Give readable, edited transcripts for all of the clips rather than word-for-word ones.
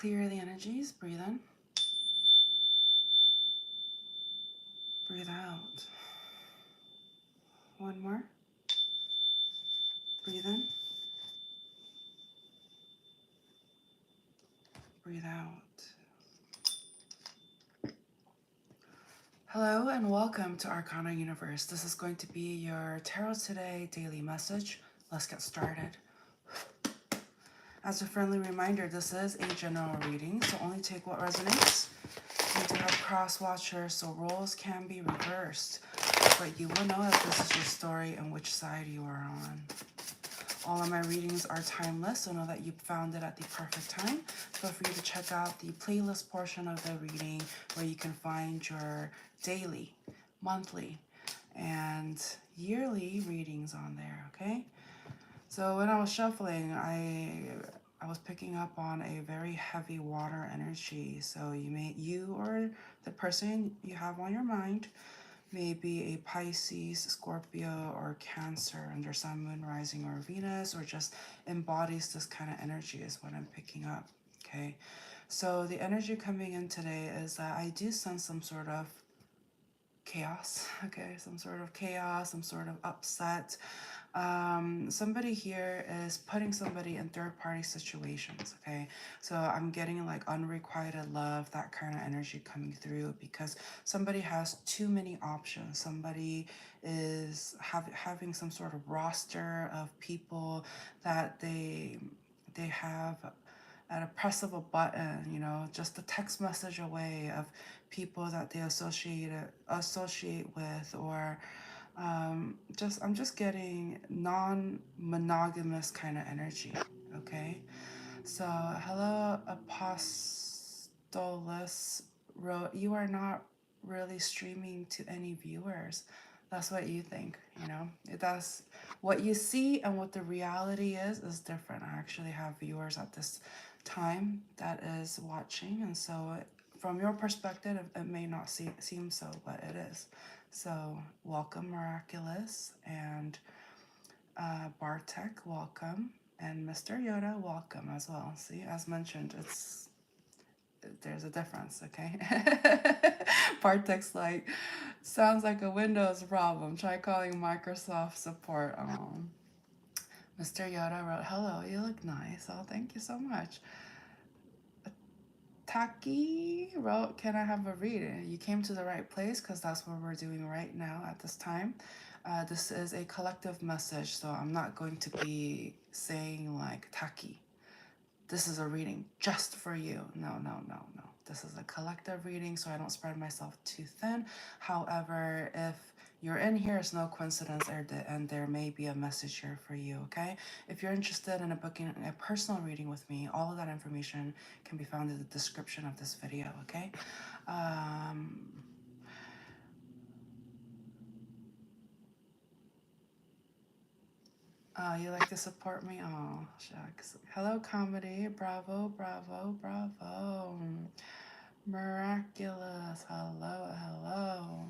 clear the energies. Breathe in. Breathe out. One more. Breathe in. Breathe out. Hello and welcome to ArcanaUniverse. This is going to be your Tarot Today daily message. Let's get started. As a friendly reminder, this is a general reading, so only take what resonates. We do have cross watchers, so roles can be reversed, but you will know if this is your story and which side you are on. All of my readings are timeless, so know that you found it at the perfect time. Feel free to check out the playlist portion of the reading where you can find your daily, monthly, and yearly readings on there, okay? So when I was shuffling, I was picking up on a very heavy water energy. So you or the person you have on your mind may be a Pisces, Scorpio, or Cancer under Sun, Moon, Rising, or Venus, or just embodies this kind of energy is what I'm picking up, okay? So the energy coming in today is that I do sense some sort of chaos, okay? Some sort of chaos, some sort of upset. Somebody here is putting somebody in third-party situations, okay? So I'm getting like unrequited love, that kind of energy coming through because somebody has too many options. Somebody is having some sort of roster of people that they have at a press of a button, you know, just a text message away of people that they associate with, or I'm just getting non-monogamous kind of energy, okay? So hello, Apostolus wrote, you are not really streaming to any viewers. That's what you think, you know? That's what you see, and what the reality is different. I actually have viewers at this time that is watching, and so from your perspective, it may not seem so, but it is. So welcome, Miraculous, and Bartek, welcome, and Mr. Yoda, welcome as well. See, as mentioned, there's a difference, okay? Bartek's like, sounds like a Windows problem. Try calling Microsoft support. Mr. Yoda wrote, hello, you look nice. Oh, thank you so much. Taki wrote, can I have a reading? You came to the right place because that's what we're doing right now at this time. This is a collective message, so I'm not going to be saying like, Taki, this is a reading just for you. No. This is a collective reading, so I don't spread myself too thin. However, if you're in here, it's no coincidence, and there may be a message here for you, okay? If you're interested in booking a personal reading with me, all of that information can be found in the description of this video, okay? You like to support me? Oh, shucks. Hello, comedy. Bravo. Miraculous. Hello.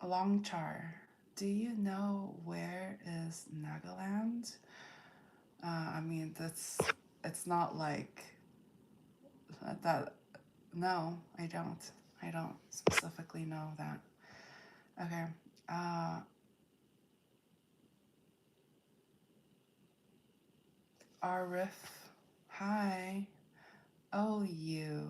Longchar. Do you know where is Nagaland? I mean, it's not like that. No, I don't. I don't specifically know that. Okay. Arif. Hi. Oh, you.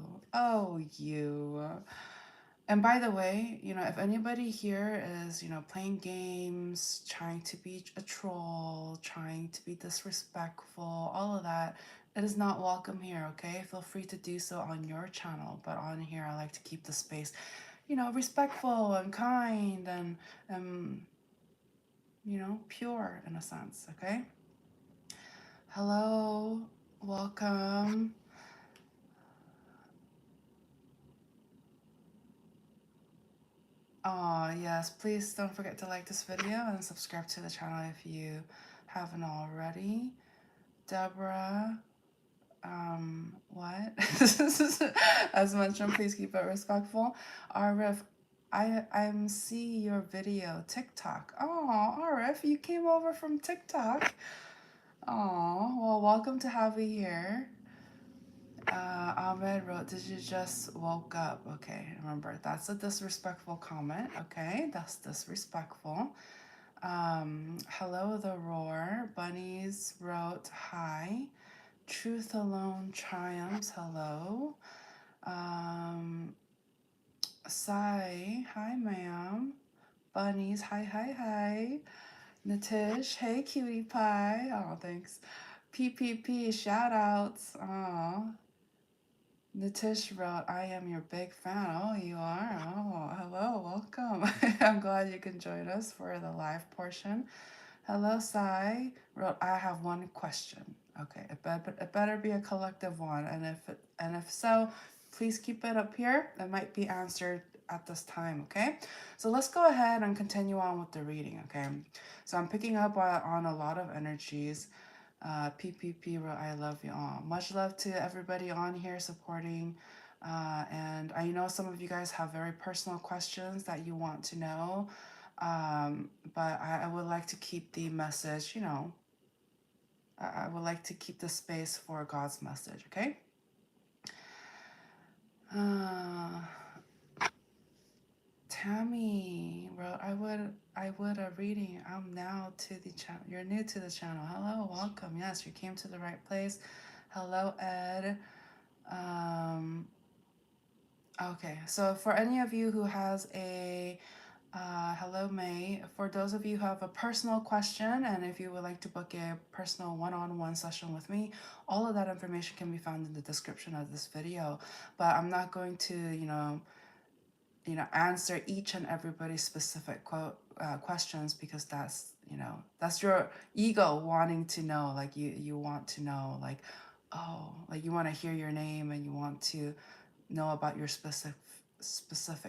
And by the way, you know, if anybody here is, you know, playing games, trying to be a troll, trying to be disrespectful, all of that, it is not welcome here, okay? Feel free to do so on your channel, but on here, I like to keep the space, you know, respectful and kind and you know, pure in a sense, okay? Hello, welcome. Yes, please don't forget to like this video and subscribe to the channel if you haven't already. Deborah, what? As mentioned, please keep it respectful. Arif, I'm see your video, TikTok. Oh, Arif, you came over from TikTok. Oh, well, welcome to have you here. Ahmed wrote, "Did you just woke up?" Okay, remember, that's a disrespectful comment. Okay, that's disrespectful. Hello, the roar. Bunnies wrote, "Hi." Truth alone triumphs. Hello. Um, Sai, hi, ma'am. Bunnies, hi, hi, hi. Natish, hey, cutie pie. Oh, thanks. PPP, shout outs. Oh, Nitish wrote, "I am your big fan." Oh, you are? Oh, hello, welcome. I'm glad you can join us for the live portion. Hello, Sai wrote, "I have one question." Okay, it better be a collective one, and if so, please keep it up here. It might be answered at this time. Okay, so let's go ahead and continue on with the reading. Okay, so I'm picking up on a lot of energies. PPP wrote, "I love you all." Much love to everybody on here supporting. And I know some of you guys have very personal questions that you want to know. But I would like to keep the message, I would like to keep the space for God's message, okay? Uh, Tammy wrote, I would a reading. I'm now to the channel. You're new to the channel. Hello, welcome. Yes, you came to the right place. Hello, Ed. Um, okay, so for any of you who has a hello, May. For those of you who have a personal question and if you would like to book a personal one-on-one session with me, all of that information can be found in the description of this video. But I'm not going to, answer each and everybody's specific questions because that's your ego wanting to know. Like you want to know, like, oh, like you want to hear your name and you want to know about your specific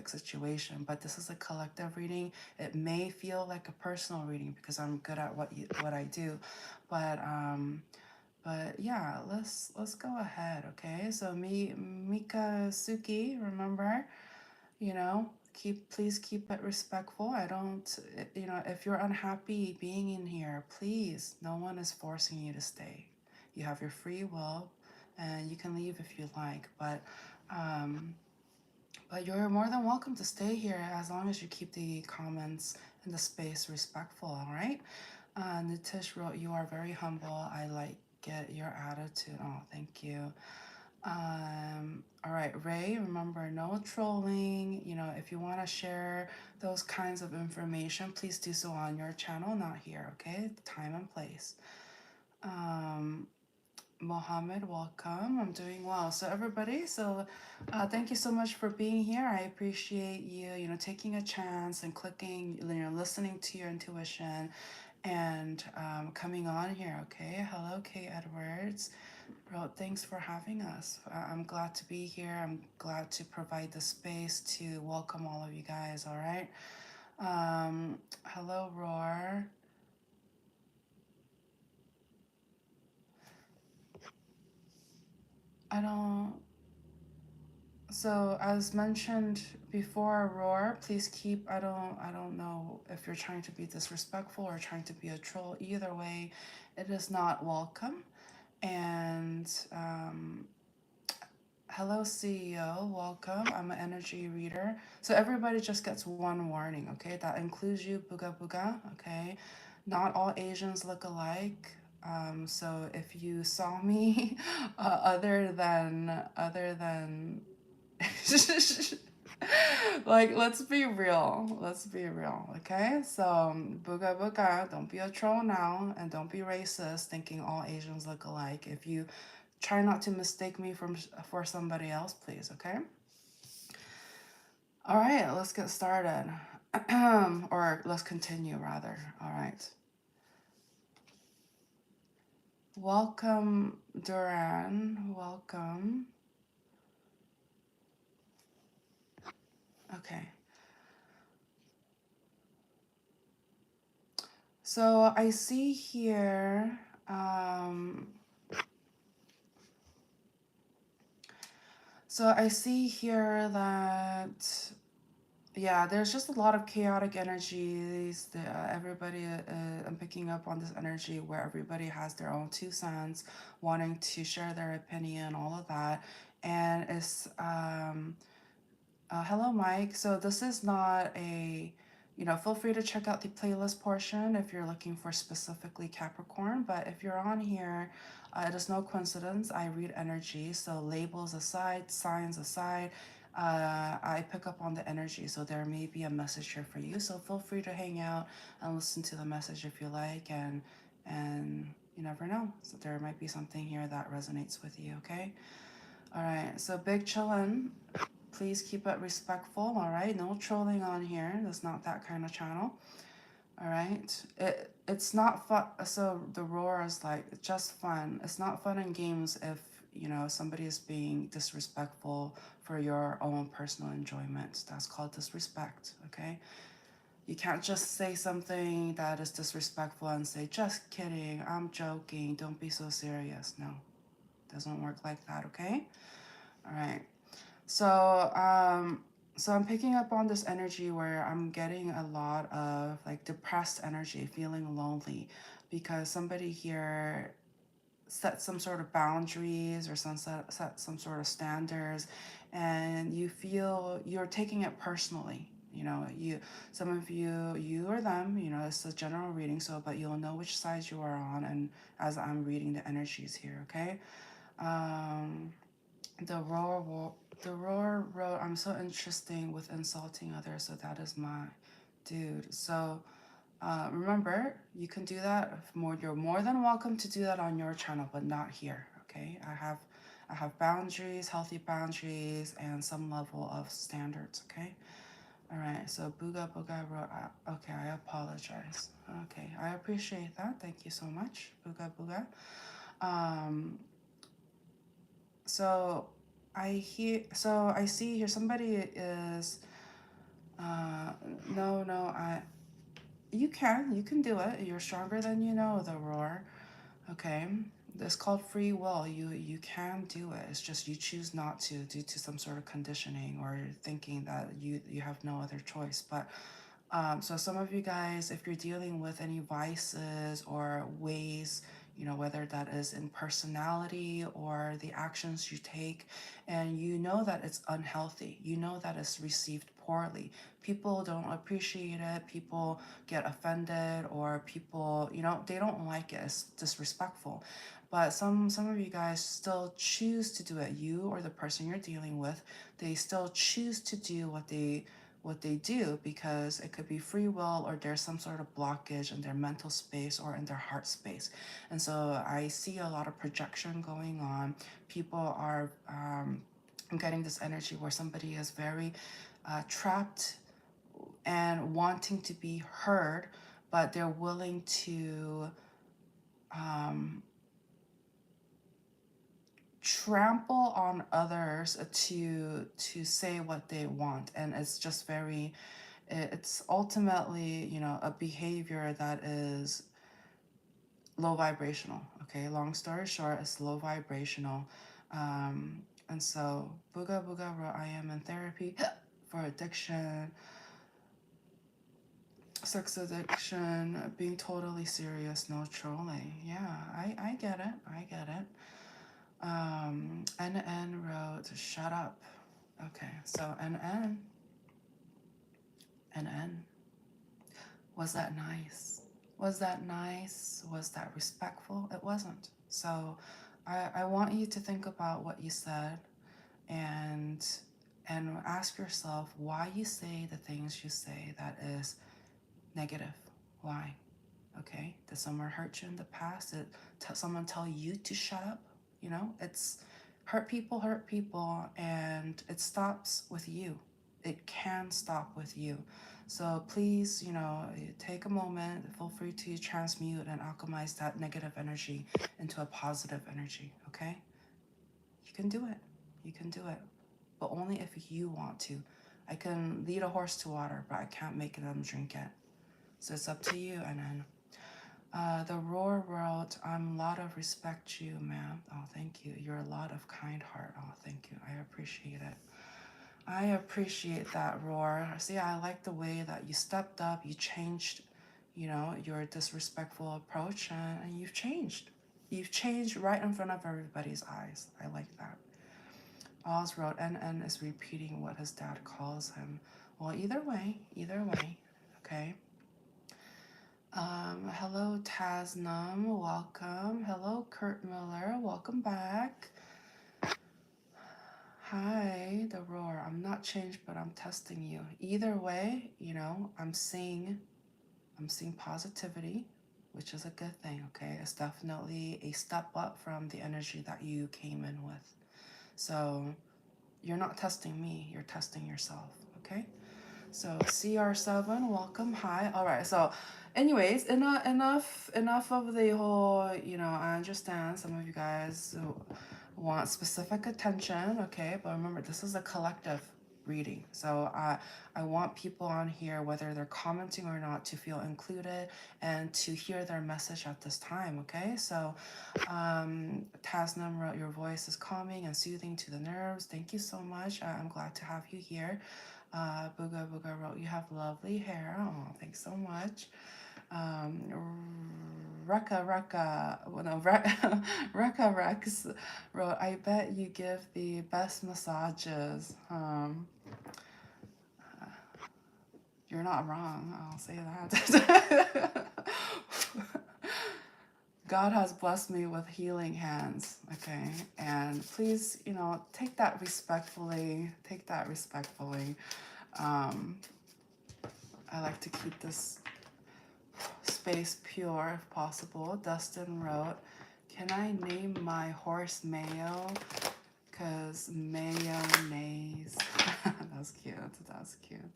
situation. But this is a collective reading. It may feel like a personal reading because I'm good at what I do, but yeah, let's go ahead. Okay, so Mika Suki, remember, please keep it respectful. I don't, if you're unhappy being in here, please, no one is forcing you to stay. You have your free will and you can leave if you like, um but you're more than welcome to stay here as long as you keep the comments and the space respectful. All right. Nitish wrote, "You are very humble. I like your attitude." Oh, thank you. All right, Ray, remember, no trolling. If you want to share those kinds of information, please do so on your channel, not here, okay? Time and place. Mohammed, welcome. I'm doing well. So everybody, thank you so much for being here. I appreciate you, taking a chance and clicking, listening to your intuition and coming on here, okay? Hello, Kay Edwards. Bro, thanks for having us. I'm glad to be here. I'm glad to provide the space to welcome all of you guys, all right? Hello, Roar. I don't... So as mentioned before, Roar, please keep, I don't know if you're trying to be disrespectful or trying to be a troll. Either way, it is not welcome. And hello, CEO. Welcome. I'm an energy reader. So everybody just gets one warning, okay? That includes you, Booga Booga, okay? Not all Asians look alike. So if you saw me other than like, let's be real. Let's be real, okay? So, Booga Booga, don't be a troll now, and don't be racist thinking all Asians look alike. If you try not to mistake me for somebody else, please, okay? All right, let's get started. Or let's continue, rather. All right. Welcome, Duran. Welcome. Okay. So I see here, that Yeah, there's just a lot of chaotic energies. Everybody, I'm picking up on this energy where everybody has their own 2 cents, wanting to share their opinion, all of that. And it's, hello, Mike. So this is not a, feel free to check out the playlist portion if you're looking for specifically Capricorn. But if you're on here, it is no coincidence. I read energy. So labels aside, signs aside, I pick up on the energy. So there may be a message here for you. So feel free to hang out and listen to the message if you like. And you never know. So there might be something here that resonates with you. Okay. All right. So big chillin'. Please keep it respectful, all right? No trolling on here. That's not that kind of channel, all right? It's not fun. So the roar is like just fun. It's not fun in games if somebody is being disrespectful for your own personal enjoyment. That's called disrespect, okay? You can't just say something that is disrespectful and say, just kidding, I'm joking, don't be so serious. No, doesn't work like that, okay? All right. So, so I'm picking up on this energy where I'm getting a lot of like depressed energy, feeling lonely, because somebody here set some sort of boundaries or set some sort of standards, and you feel you're taking it personally. Some of you or them, it's a general reading, so but you'll know which side you are on, and as I'm reading the energies here, okay? Um, the roar wrote, I'm so interesting with insulting others, so that is my dude. So remember, you can do that more. You're more than welcome to do that on your channel, but not here. Okay, I have boundaries, healthy boundaries, and some level of standards. Okay. All right. So booga booga wrote. Okay, I apologize. Okay, I appreciate that. Thank you so much, booga booga. Um, so I see here somebody is uh no, you can do it. You're stronger than you know, the roar. Okay. It's called free will. You can do it. It's just you choose not to due to some sort of conditioning or thinking that you have no other choice. But so some of you guys, if you're dealing with any vices or ways, whether that is in personality or the actions you take, and you know that it's unhealthy, you know that it's received poorly. People don't appreciate it, people get offended, or people, they don't like it, it's disrespectful. But some of you guys still choose to do it. You or the person you're dealing with, they still choose to do what they do because it could be free will or there's some sort of blockage in their mental space or in their heart space. And so I see a lot of projection going on. People are I'm getting this energy where somebody is very trapped and wanting to be heard, but they're willing to um, trample on others to say what they want, and it's just very it's ultimately a behavior that is low vibrational. Okay, long story short, it's low vibrational. And so booga booga wrote, I am in therapy for addiction, sex addiction, being totally serious, no trolling. Yeah, I get it, I get it. NN wrote, shut up. Okay, so NN, was that nice? Was that nice? Was that respectful? It wasn't. So I want you to think about what you said and ask yourself why you say the things you say that is negative. Why? Okay? Did someone hurt you in the past? Did someone tell you to shut up? It's hurt people, and it stops with you. It can stop with you. So please, take a moment, feel free to transmute and alchemize that negative energy into a positive energy, okay? You can do it. You can do it. But only if you want to. I can lead a horse to water, but I can't make them drink it. So it's up to you, and then the roar world, I'm a lot of respect you, ma'am. Oh, thank you. You're a lot of kind heart. Oh, thank you. I appreciate it. I appreciate that, Roar. See, I like the way that you stepped up, you changed, you know, your disrespectful approach, and you've changed. You've changed right in front of everybody's eyes. I like that. Oz wrote, NN is repeating what his dad calls him. Well, either way, okay. Hello, Tasnum, welcome. Hello, Kurt Miller, welcome back. Hi, the Roar. I'm not changed, but I'm testing you. Either way, you know, I'm seeing positivity, which is a good thing, okay? It's definitely a step up from the energy that you came in with. So you're not testing me, you're testing yourself, okay? So CR7, welcome, hi. All right, so anyways, enough of the whole, you know, I understand some of you guys want specific attention, okay? But remember, this is a collective reading. So I want people on here, whether they're commenting or not, to feel included and to hear their message at this time, okay? So Tasnam wrote, your voice is calming and soothing to the nerves. Thank you so much. I'm glad to have you here. Booga Booga wrote, you have lovely hair. Oh, thanks so much. Rekka Rex wrote, I bet you give the best massages. You're not wrong, I'll say that. God has blessed me with healing hands, okay? And please, you know, take that respectfully. Take that respectfully. I like to keep this space pure if possible. Dustin wrote, can I name my horse Mayo? Because mayonnaise. That's cute. That's cute.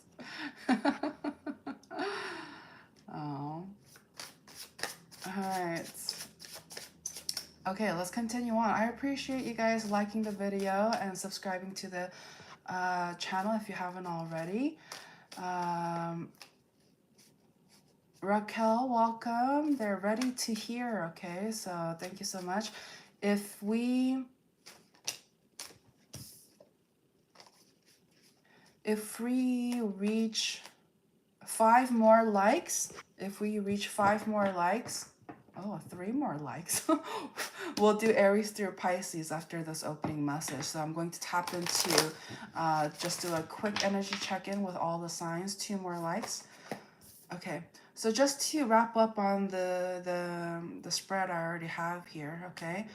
Oh. Alright. Okay, let's continue on. I appreciate you guys liking the video and subscribing to the channel if you haven't already. Raquel, welcome. They're ready to hear, okay? So thank you so much. If we reach 5 more likes, oh, 3 more likes, we'll do Aries through Pisces after this opening message. So I'm going to tap into, just do a quick energy check-in with all the signs. 2 more likes. Okay, so just to wrap up on the spread I already have here, okay?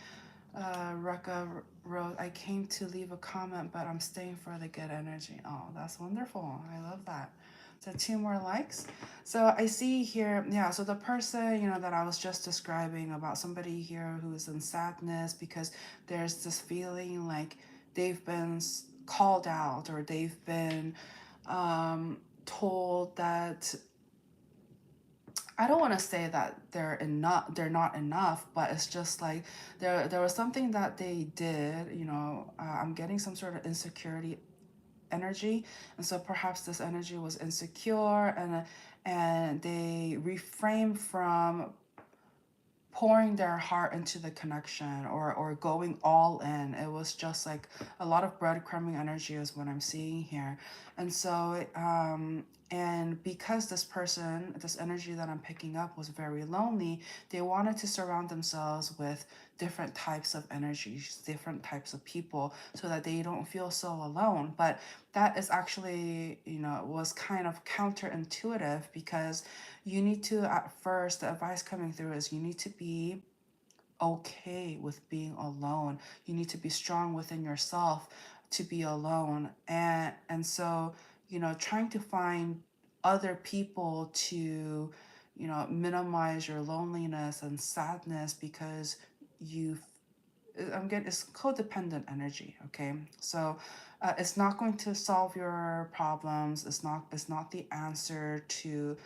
Rekka wrote, I came to leave a comment, but I'm staying for the good energy. Oh, that's wonderful. I love that. So 2 more likes. So I see here, yeah, so the person, you know, that I was just describing about somebody here who's in sadness because there's this feeling like they've been called out or they've been told that, I don't want to say that they're not enough, but it's just like there was something that they did, you know, I'm getting some sort of insecurity energy, and so perhaps this energy was insecure, and they refrained from pouring their heart into the connection or going all in. It was just like a lot of breadcrumbing energy is what I'm seeing here. And so and because this person, this energy that I'm picking up was very lonely, they wanted to surround themselves with different types of energies, different types of people, so that they don't feel so alone. But that is actually, you know, was kind of counterintuitive, because you need to, at first, the advice coming through is you need to be okay with being alone. You need to be strong within yourself to be alone. And so, you know, trying to find other people to, you know, minimize your loneliness and sadness because I'm getting, it's codependent energy, okay? So it's not going to solve your problems. It's not the answer to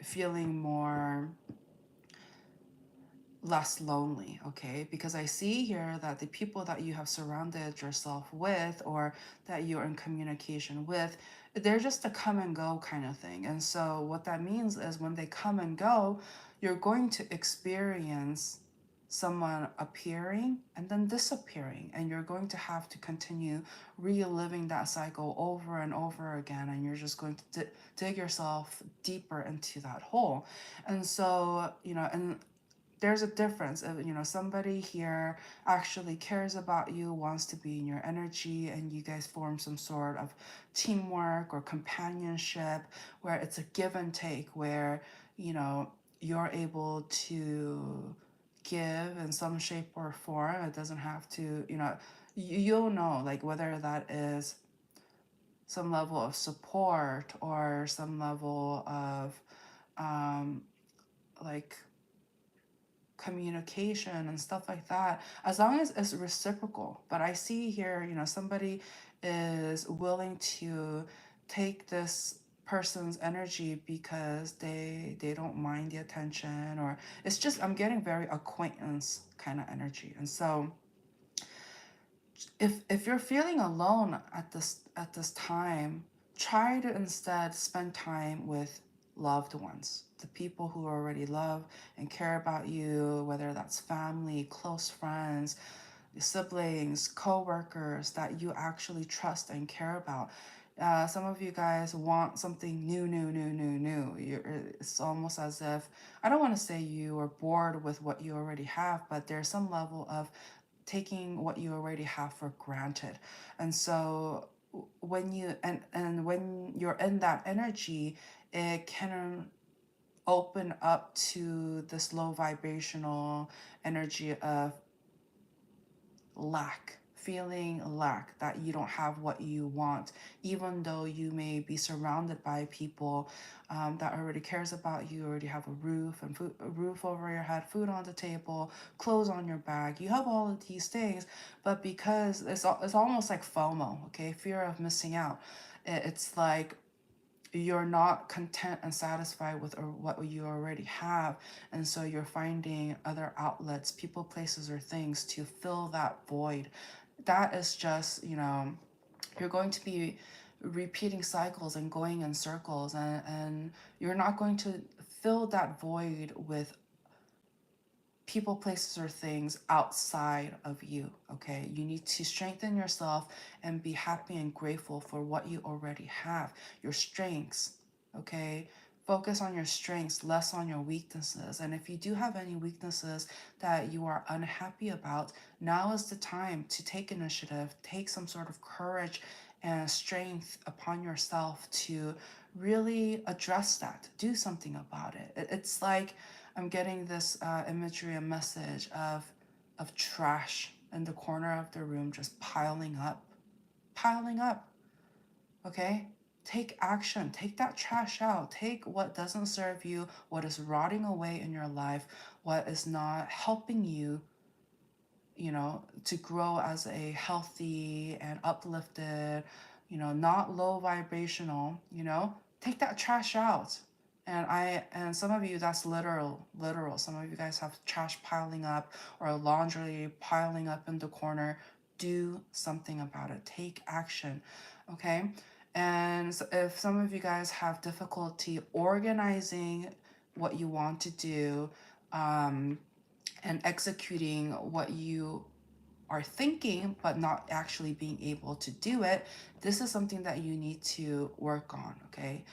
feeling less lonely, okay? Because I see here that the people that you have surrounded yourself with, or that you're in communication with, they're just a come and go kind of thing. And so what that means is when they come and go, you're going to experience someone appearing and then disappearing, and you're going to have to continue reliving that cycle over and over again, and you're just going to dig yourself deeper into that hole. And so, and there's a difference of, somebody here actually cares about you, wants to be in your energy, and you guys form some sort of teamwork or companionship where it's a give and take, where you're able to give in some shape or form. It doesn't have to, you'll know, like, whether that is some level of support or some level of like communication and stuff like that, as long as it's reciprocal. But I see here, somebody is willing to take this person's energy because they don't mind the attention, or it's just, I'm getting very acquaintance kind of energy. And so if you're feeling alone at this time, try to instead spend time with loved ones, the people who already love and care about you, whether that's family, close friends, siblings, co-workers that you actually trust and care about. Some of you guys want something new. It's almost as if, I don't want to say you are bored with what you already have, but there's some level of taking what you already have for granted. And so when you and when you're in that energy, it can open up to this low vibrational energy of lack, feeling lack, that you don't have what you want, even though you may be surrounded by people that already cares about you, already have a roof and food, a roof over your head, food on the table, clothes on your back. You have all of these things, but because it's almost like FOMO, okay, fear of missing out. It's like you're not content and satisfied with what you already have, and so you're finding other outlets, people, places, or things to fill that void. That is just, you're going to be repeating cycles and going in circles, and you're not going to fill that void with people, places, or things outside of you, okay? You need to strengthen yourself and be happy and grateful for what you already have, your strengths, okay? Focus on your strengths, less on your weaknesses. And if you do have any weaknesses that you are unhappy about, now is the time to take initiative, take some sort of courage and strength upon yourself to really address that, do something about it. It's like, I'm getting this imagery and message of trash in the corner of the room just piling up. Okay? Take action. Take that trash out. Take what doesn't serve you, what is rotting away in your life, what is not helping you, to grow as a healthy and uplifted, not low vibrational, take that trash out. And some of you, that's literal. Some of you guys have trash piling up or laundry piling up in the corner. Do something about it. Take action, okay? And so if some of you guys have difficulty organizing what you want to do, and executing what you are thinking but not actually being able to do it, this is something that you need to work on, okay?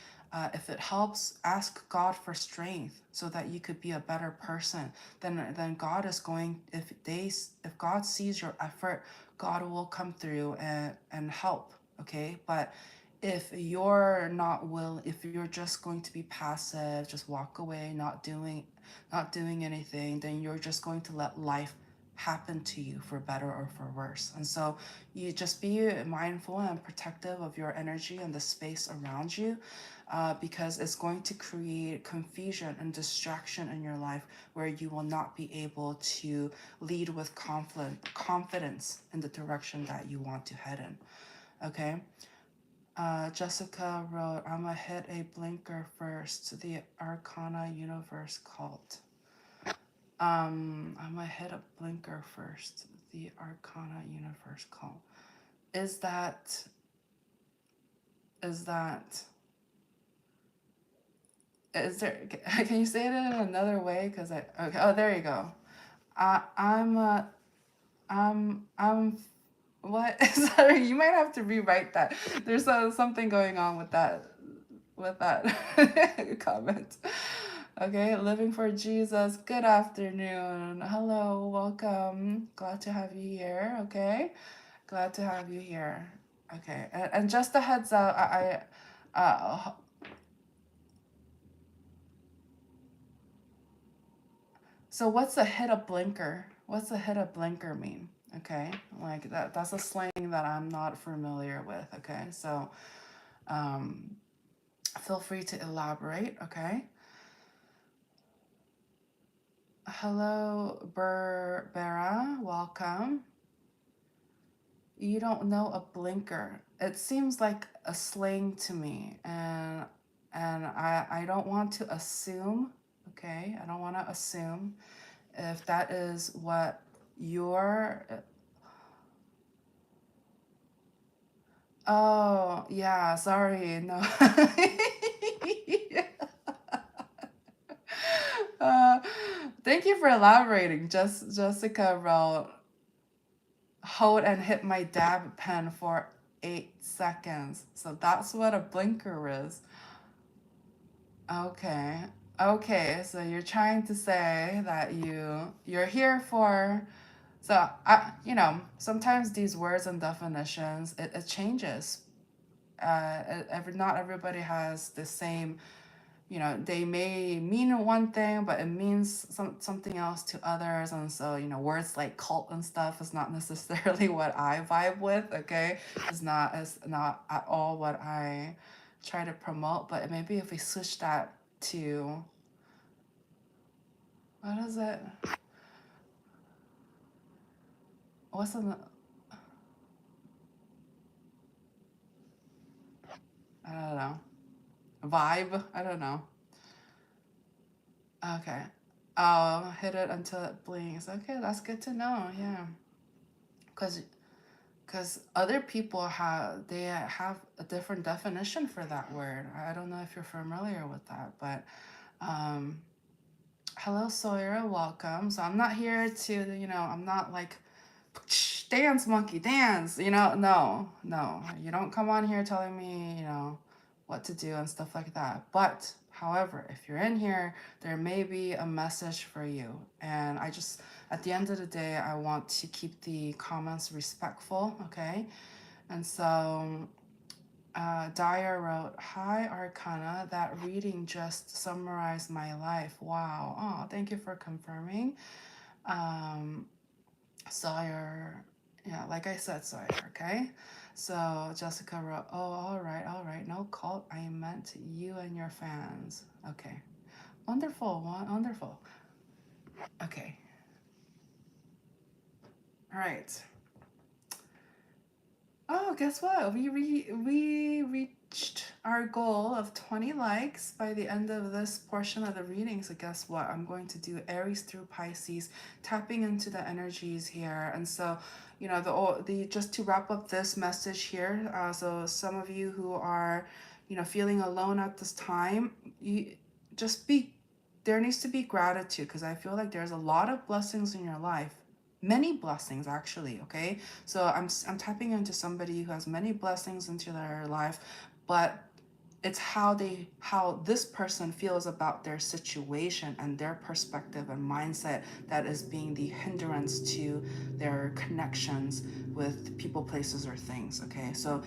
If it helps, ask God for strength so that you could be a better person. Then God is going, if God sees your effort, God will come through and help, okay? But if you're not if you're just going to be passive, just walk away, not doing anything, then you're just going to let life happen to you for better or for worse. And so you just be mindful and protective of your energy and the space around you, because it's going to create confusion and distraction in your life where you will not be able to lead with confidence in the direction that you want to head in, okay? Jessica wrote, I'm gonna hit a blinker first, the ArcanaUniverse cult. I'm gonna hit a blinker first, the ArcanaUniverse cult. Is that, is there, can you say it in another way? Okay, oh, there you go. I'm what? Sorry, you might have to rewrite that. There's something going on with that comment. Okay, living for Jesus. Good afternoon. Hello, welcome. Glad to have you here. Okay, glad to have you here. Okay, and just a heads up, so what's a hit a blinker? What's a hit a blinker mean? Okay, like that's a slang that I'm not familiar with. Okay, so um, feel free to elaborate. Okay. Hello, Berbera. Welcome. You don't know a blinker. It seems like a slang to me, and I don't want to assume. Okay, I don't want to assume if that is what your. Oh yeah, sorry, no. uh, Thank you for elaborating. Jessica wrote, hold and hit my dab pen for 8 seconds. So that's what a blinker is. Okay. Okay, so you're trying to say that you're here for, so sometimes these words and definitions, it changes. Not everybody has the same, they may mean one thing, but it means something else to others. And so, words like cult and stuff is not necessarily what I vibe with, okay? It's not at all what I try to promote. But maybe if we switch that to, what is it? What's the, I don't know. Vibe? I don't know. Okay. Oh, hit it until it blinks. Okay, that's good to know. Yeah. Because other people have a different definition for that word. I don't know if you're familiar with that, but um, hello Sawyer, welcome. So I'm not here to, I'm not like dance monkey dance, no, you don't come on here telling me, what to do and stuff like that. But however, if you're in here, there may be a message for you. And at the end of the day, I want to keep the comments respectful, okay? And so Dyer wrote, hi Arcana, that reading just summarized my life. Wow. Oh, thank you for confirming. Sawyer, yeah, like I said, Sawyer, okay? So Jessica wrote, oh, all right, no cult. I meant you and your fans. Okay. Wonderful, wonderful. Okay. All right. Oh, guess what? We reached our goal of 20 likes by the end of this portion of the reading. So guess what? I'm going to do Aries through Pisces, tapping into the energies here. And so, the just to wrap up this message here. So some of you who are, feeling alone at this time, you just be there needs to be gratitude, because I feel like there's a lot of blessings in your life, many blessings actually. Okay, so I'm tapping into somebody who has many blessings into their life, but it's how this person feels about their situation and their perspective and mindset that is being the hindrance to their connections with people, places, or things. Okay, so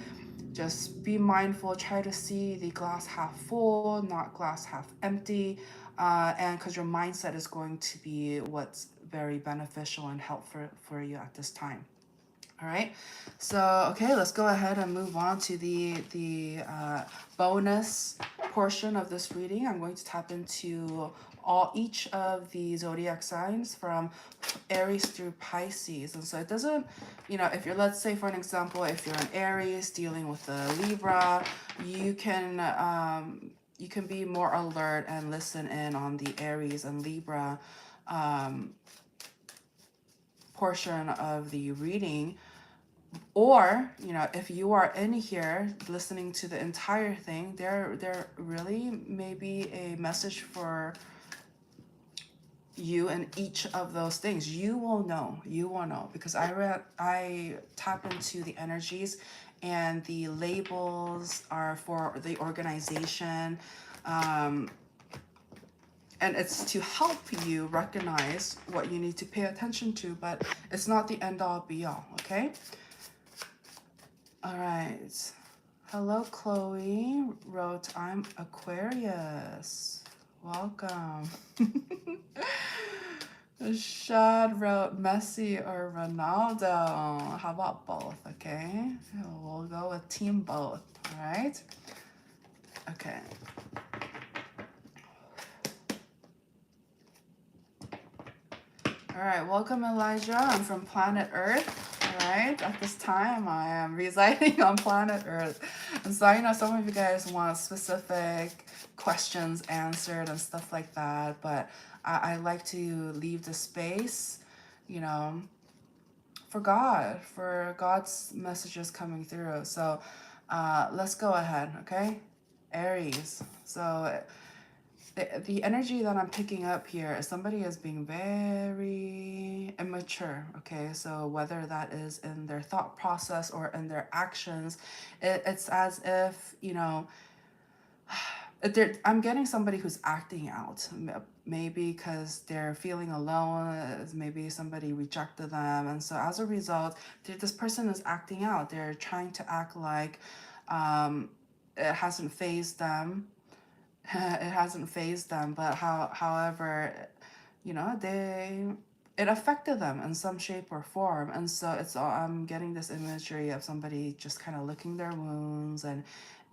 just be mindful, try to see the glass half full, not glass half empty, and because your mindset is going to be what's very beneficial and helpful for you at this time. All right, so okay, let's go ahead and move on to the bonus portion of this reading. I'm going to tap into each of the zodiac signs from Aries through Pisces. And so it doesn't, if you're, let's say for an example, if you're an Aries dealing with a Libra, you can be more alert and listen in on the Aries and Libra portion of the reading. Or, if you are in here listening to the entire thing, there really may be a message for you in each of those things. You will know. You will know, because I tap into the energies, and the labels are for the organization, and it's to help you recognize what you need to pay attention to, but it's not the end all be all. Okay. All right. Hello, Chloe wrote, I'm Aquarius. Welcome. Shad wrote Messi or Ronaldo. How about both? Okay. We'll go with team both. All right. Okay. All right. Welcome, Elijah. I'm from planet Earth. Right, at this time I am residing on planet Earth, and so I know some of you guys want specific questions answered and stuff like that, but I like to leave the space, you know, for God's messages coming through. So let's go ahead. Okay, Aries. So the energy that I'm picking up here is somebody is being very immature, okay? So whether that is in their thought process or in their actions, it's as if, you know, I'm getting somebody who's acting out. Maybe because they're feeling alone, maybe somebody rejected them. And so as a result, this person is acting out. They're trying to act like it hasn't phased them. It hasn't phased them, but however, you know, it affected them in some shape or form. And so I'm getting this imagery of somebody just kind of licking their wounds and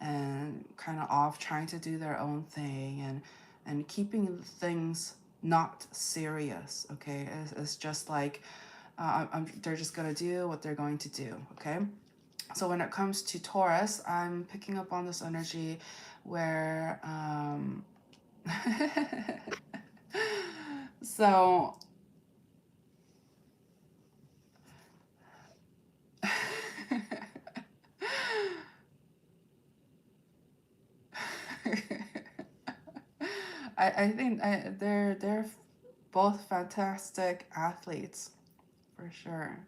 kind of off trying to do their own thing, and keeping things not serious. Okay, it's just like they're just gonna do what they're going to do. Okay. So when it comes to Taurus, I'm picking up on this energy where so I think they're both fantastic athletes for sure.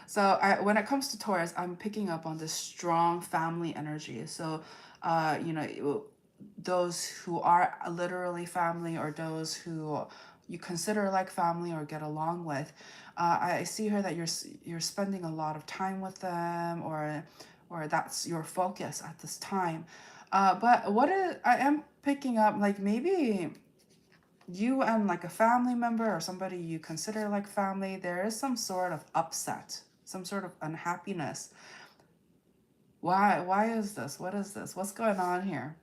So when it comes to Taurus, I'm picking up on this strong family energy. So, you know, those who are literally family, or those who you consider like family or get along with, I see here that you're spending a lot of time with them, or that's your focus at this time. But I am picking up, like maybe you and like a family member or somebody you consider like family, there is some sort of upset, some sort of unhappiness. Why is this? What is this? What's going on here?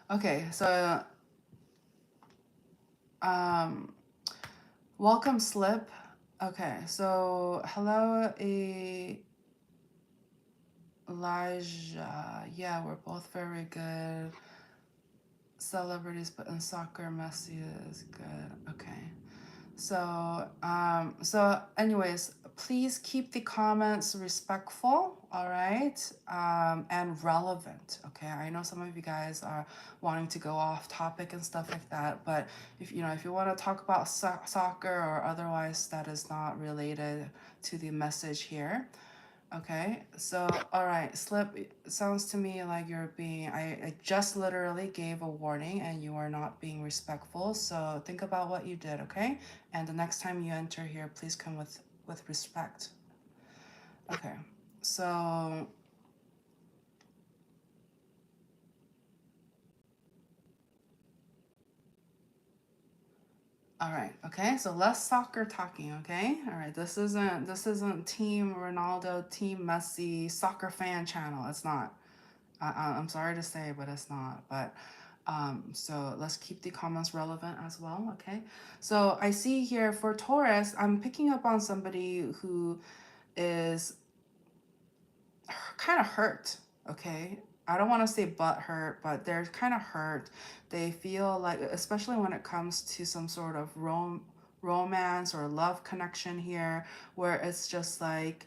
Okay, so um welcome Slip. Okay, so hello Elijah. Yeah, we're both very good celebrities, but in soccer Messi is good. Okay. So anyways, please keep the comments respectful, all right, and relevant. Okay, I know some of you guys are wanting to go off topic and stuff like that, but if you want to talk about soccer or otherwise that is not related to the message here. Okay, so all right, Slip, it sounds to me like you're being, I just literally gave a warning and you are not being respectful. So think about what you did, okay? And the next time you enter here, please come with respect. Okay, so all right, okay, so less soccer talking, okay? All right, this isn't Team Ronaldo, Team Messi soccer fan channel. It's not. I'm sorry to say, but it's not. But so let's keep the comments relevant as well, okay? So I see here for Taurus, I'm picking up on somebody who is kind of hurt, okay? I don't want to say butt hurt, but they're kind of hurt. They feel like, especially when it comes to some sort of romance or love connection here, where it's just like,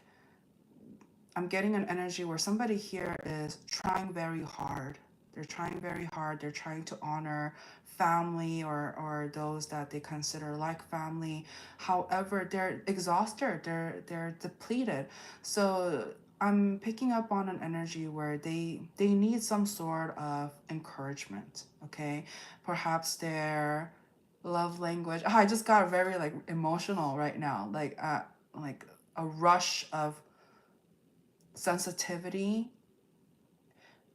I'm getting an energy where somebody here is trying very hard. They're trying very hard. They're trying to honor family or those that they consider like family. However, they're exhausted. They're depleted. So I'm picking up on an energy where they need some sort of encouragement. Okay, perhaps their love language. I just got very like emotional right now. Like a rush of sensitivity.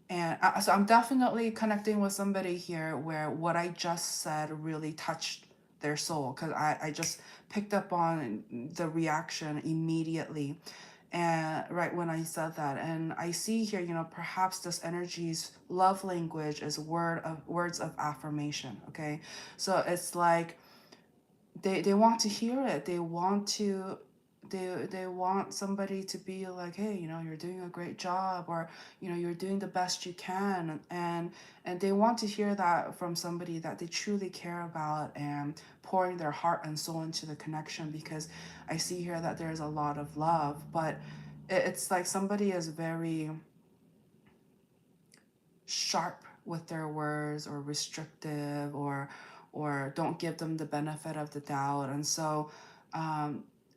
And so I'm definitely connecting with somebody here where what I just said really touched their soul, because I just picked up on the reaction immediately. And right when I said that, and I see here, perhaps this energy's love language is words of affirmation. Okay, so it's like they want to hear it. They want somebody to be like, hey, you're doing a great job, or you're doing the best you can, and they want to hear that from somebody that they truly care about, and pouring their heart and soul into the connection, because I see here that there's a lot of love, but it's like somebody is very sharp with their words, or restrictive, or don't give them the benefit of the doubt. And so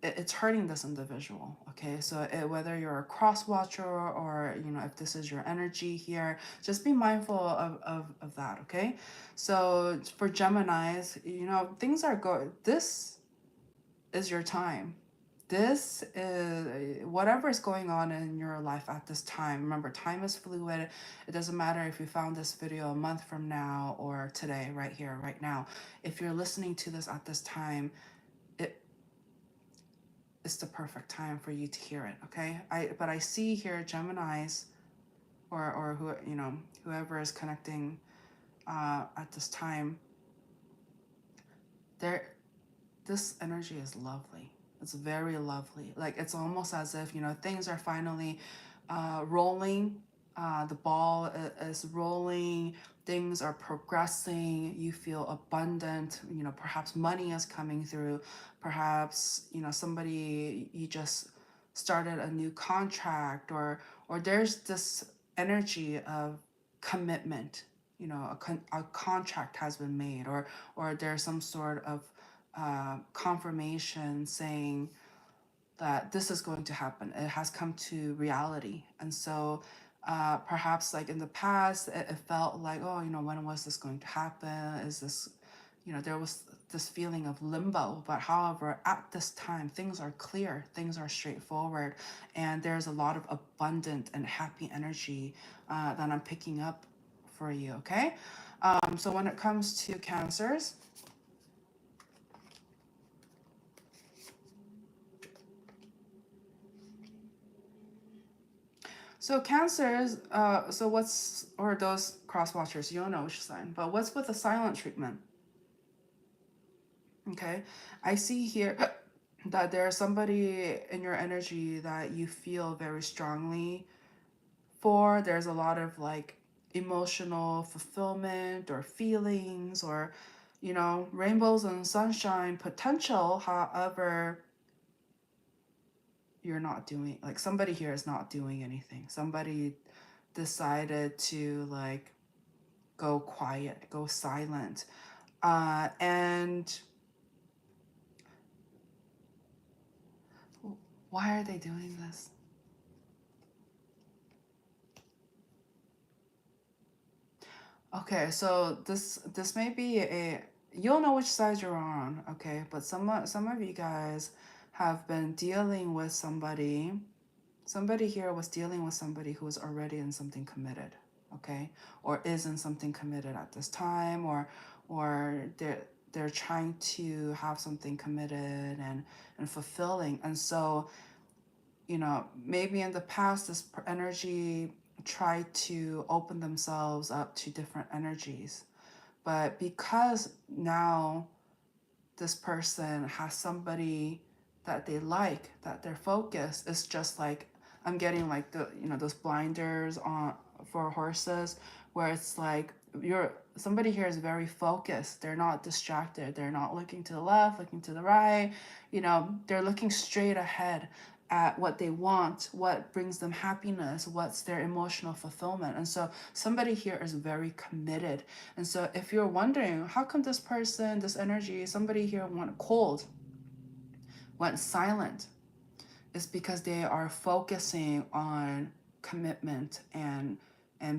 it's hurting this individual. Okay, so whether you're a cross watcher, or if this is your energy here, just be mindful of that. Okay, so for Geminis, things are going, this is your time. This is whatever is going on in your life at this time. Remember, time is fluid. It doesn't matter if you found this video a month from now or today, right here, right now. If you're listening to this at this time, it's the perfect time for you to hear it. Okay, but I see here Geminis, or who, whoever is connecting at this time, there, this energy is lovely. It's very lovely. Like, it's almost as if, things are finally rolling. The ball is rolling. Things are progressing. You feel abundant. Perhaps money is coming through. Perhaps, somebody, you just started a new contract, or there's this energy of commitment. A contract has been made, or there's some sort of confirmation saying that this is going to happen. It has come to reality. And so perhaps like in the past, it felt like, oh, when was this going to happen? Is this, there was this feeling of limbo. But however, at this time, things are clear, things are straightforward, and there's a lot of abundant and happy energy that I'm picking up for you. Okay, so when it comes to Cancers, so Cancers, so what's, or those cross watchers, you don't know which sign, but what's with the silent treatment? Okay, I see here that there's somebody in your energy that you feel very strongly for. There's a lot of like emotional fulfillment or feelings, or rainbows and sunshine potential. However, you're not doing, like, somebody here is not doing anything. Somebody decided to like go quiet, go silent, and why are they doing this? Okay, so this may be you'll know which side you're on. Okay, but some of you guys have been dealing with somebody. Somebody here was dealing with somebody who is already in something committed. Okay, or is in something committed at this time, or they're trying to have something committed and fulfilling. And so maybe in the past, this energy tried to open themselves up to different energies. But because now this person has somebody that they like, that their focus is just like, I'm getting like the, those blinders on for horses, where it's like somebody here is very focused. They're not distracted. They're not looking to the left, looking to the right. They're looking straight ahead. at what they want, what brings them happiness, what's their emotional fulfillment. And so somebody here is very committed. And so if you're wondering, how come this person, this energy, somebody here went cold, went silent, it's because they are focusing on commitment and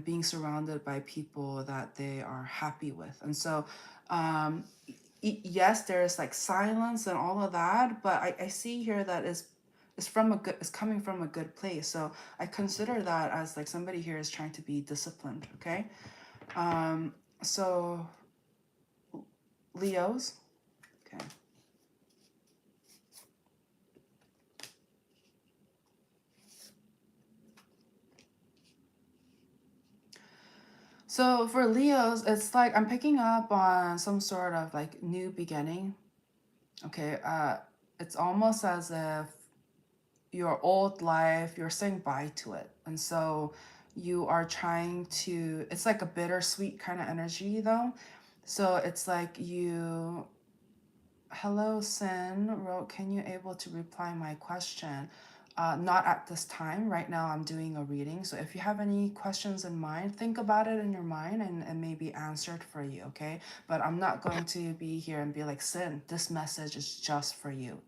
being surrounded by people that they are happy with. And so yes, there's like silence and all of that, but I see here that is coming from a good place. So I consider that as like somebody here is trying to be disciplined. Okay. So Leos. Okay. So for Leos, it's like I'm picking up on some sort of like new beginning. Okay. It's almost as if your old life, you're saying bye to it. And so you are trying to, it's like a bittersweet kind of energy though. So it's like you, hello, Sin wrote, can you able to reply my question? Not at this time. Right now I'm doing a reading. So if you have any questions in mind, think about it in your mind and maybe answer it for you, okay? But I'm not going to be here and be like, Sin, this message is just for you.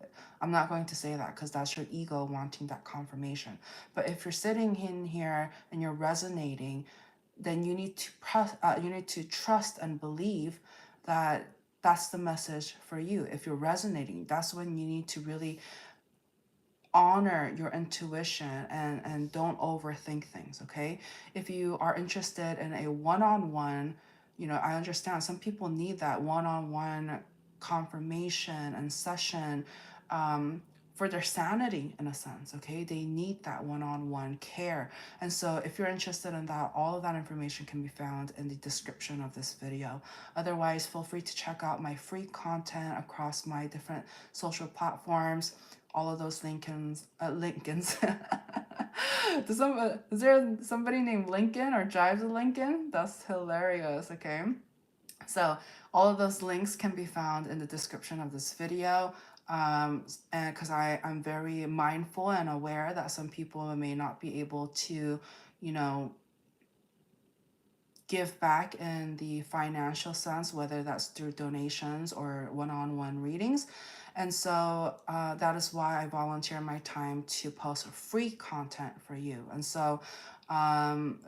I'm not going to say that because that's your ego wanting that confirmation. But if you're sitting in here and you're resonating, then you need to trust and believe that that's the message for you. If you're resonating, that's when you need to really honor your intuition and don't overthink things, okay? If you are interested in a one-on-one, I understand some people need that one-on-one confirmation and session for their sanity in a sense, okay? They need that one-on-one care. And so if you're interested in that, all of that information can be found in the description of this video. Otherwise, feel free to check out my free content across my different social platforms. All of those Lincolns. Is there somebody named Lincoln or drives a Lincoln? That's hilarious, okay? So all of those links can be found in the description of this video. And because I'm very mindful and aware that some people may not be able to, give back in the financial sense, whether that's through donations or one-on-one readings. And so that is why I volunteer my time to post free content for you. And so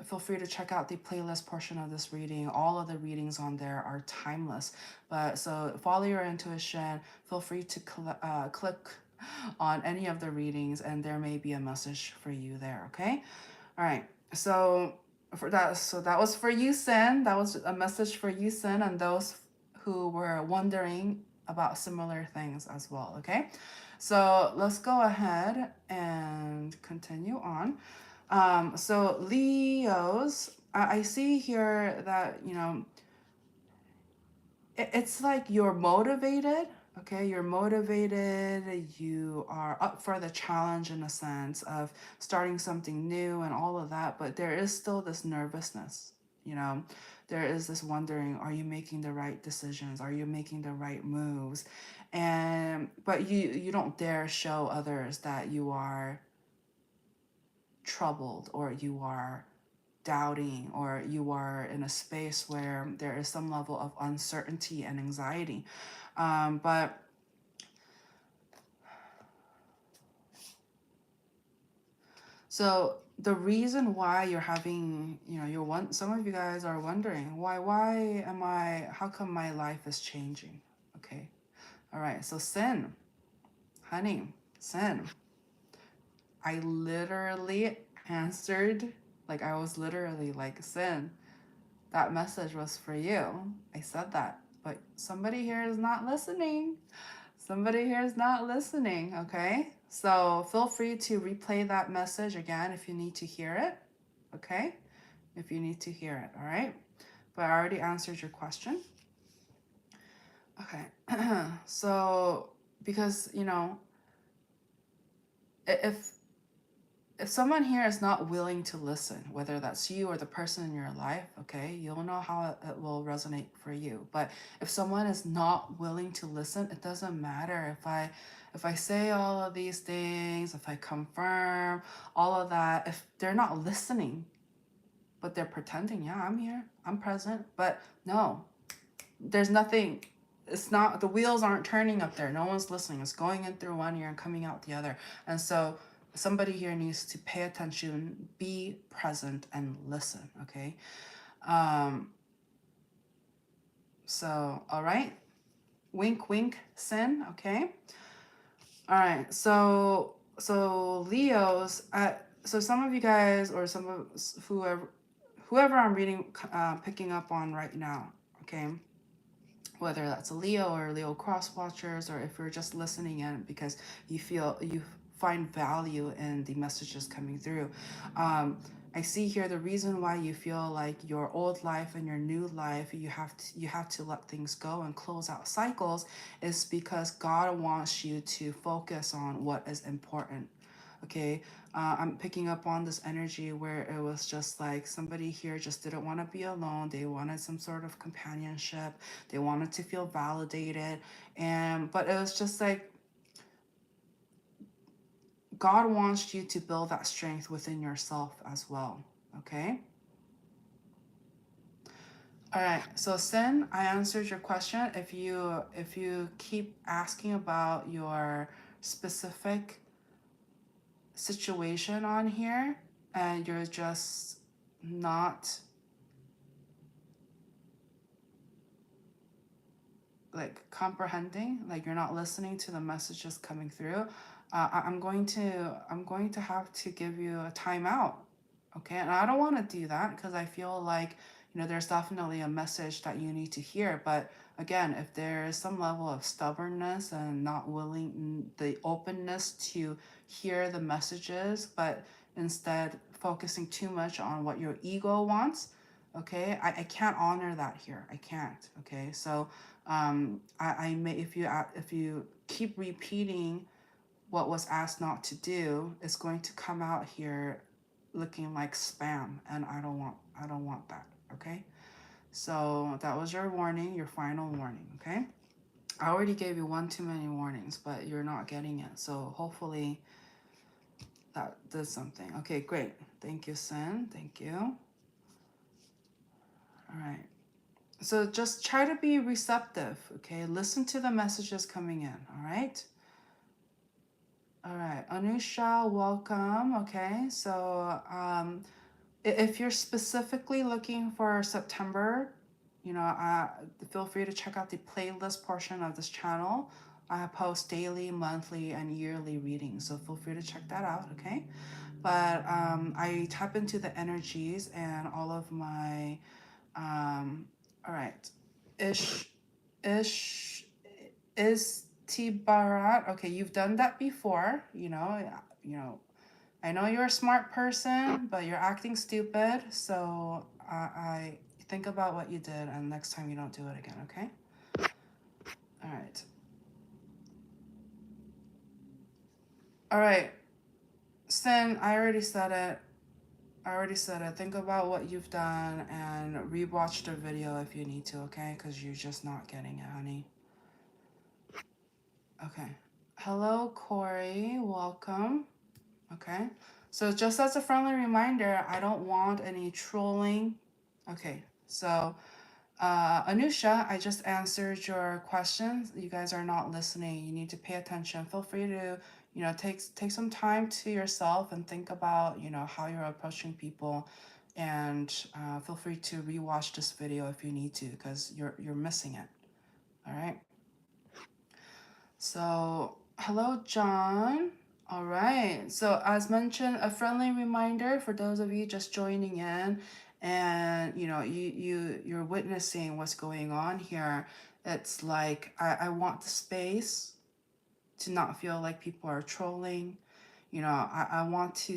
feel free to check out the playlist portion of this reading. All of the readings on there are timeless. But so follow your intuition. Feel free to click on any of the readings and there may be a message for you there, okay? All right, so that was for you, Sin. That was a message for you, Sin, and those who were wondering about similar things as well, okay? So let's go ahead and continue on. So Leos, I see here that, it's like you're motivated, okay? You're motivated, you are up for the challenge in a sense of starting something new and all of that, but there is still this nervousness, there is this wondering, are you making the right decisions? Are you making the right moves? But you don't dare show others that you are troubled or you are doubting or you are in a space where there is some level of uncertainty and anxiety. But so the reason why you're having, some of you guys are wondering how come my life is changing? Okay. All right. So Sin, honey, Sin, I literally answered, like I was literally like, Sin, that message was for you. I said that, but somebody here is not listening. Somebody here is not listening, okay? So feel free to replay that message again if you need to hear it, okay? If you need to hear it, all right? But I already answered your question. Okay, so because, if if someone here is not willing to listen, whether that's you or the person in your life, okay, you'll know how it will resonate for you. But if someone is not willing to listen, it doesn't matter if I say all of these things, if I confirm all of that, if they're not listening, but they're pretending, yeah, I'm here, I'm present, but no, there's nothing. It's not, the wheels aren't turning up there. No one's listening. It's going in through one ear and coming out the other. And so somebody here needs to pay attention, be present, and listen. Okay. So all right, wink wink, sin. Okay. All right. So Leos, so some of you guys, or some of whoever I'm reading, picking up on right now, okay, whether that's a Leo or Leo cross watchers, or if you're just listening in because you find value in the messages coming through. I see here the reason why you feel like your old life and your new life, you have to let things go and close out cycles, is because God wants you to focus on what is important. Okay, I'm picking up on this energy where it was just like somebody here just didn't want to be alone. They wanted some sort of companionship. They wanted to feel validated. But it was just like God wants you to build that strength within yourself as well. Okay. All right, so Sin, I answered your question. If you keep asking about your specific situation on here and you're just not like comprehending, like you're not listening to the messages coming through, I'm going to have to give you a timeout. Okay, and I don't want to do that because I feel like, there's definitely a message that you need to hear. But again, if there is some level of stubbornness and not willing, the openness to hear the messages, but instead focusing too much on what your ego wants, okay, I can't honor that here. I can't. Okay, so I may, if you keep repeating what was asked not to do, it's going to come out here looking like spam, and I don't want that. Okay, so that was your warning, your final warning. Okay, I already gave you one too many warnings, but you're not getting it, so hopefully that did something. Okay, great. Thank you, Sin. Thank you. All right, so just try to be receptive. Okay, listen to the messages coming in. All right. All right, Anusha, welcome. Okay, so if you're specifically looking for September, feel free to check out the playlist portion of this channel. I post daily, monthly, and yearly readings, so feel free to check that out. Okay, but I tap into the energies and all of my all right, ish is Tibarat. Okay, you've done that before. I know you're a smart person, but you're acting stupid. So I think about what you did, and next time you don't do it again. Okay. All right. All right. Sin, I already said it. Think about what you've done and rewatch the video if you need to, okay? Because you're just not getting it, honey. Okay. Hello, Corey. Welcome. Okay. So just as a friendly reminder, I don't want any trolling. Okay. So, Anusha, I just answered your questions. You guys are not listening. You need to pay attention. Feel free to, take some time to yourself and think about, how you're approaching people, and feel free to rewatch this video if you need to, because you're missing it. All right. So, hello, John. All right. So, as mentioned, a friendly reminder for those of you just joining in, and you're witnessing what's going on here. It's like I want the space to not feel like people are trolling. I want to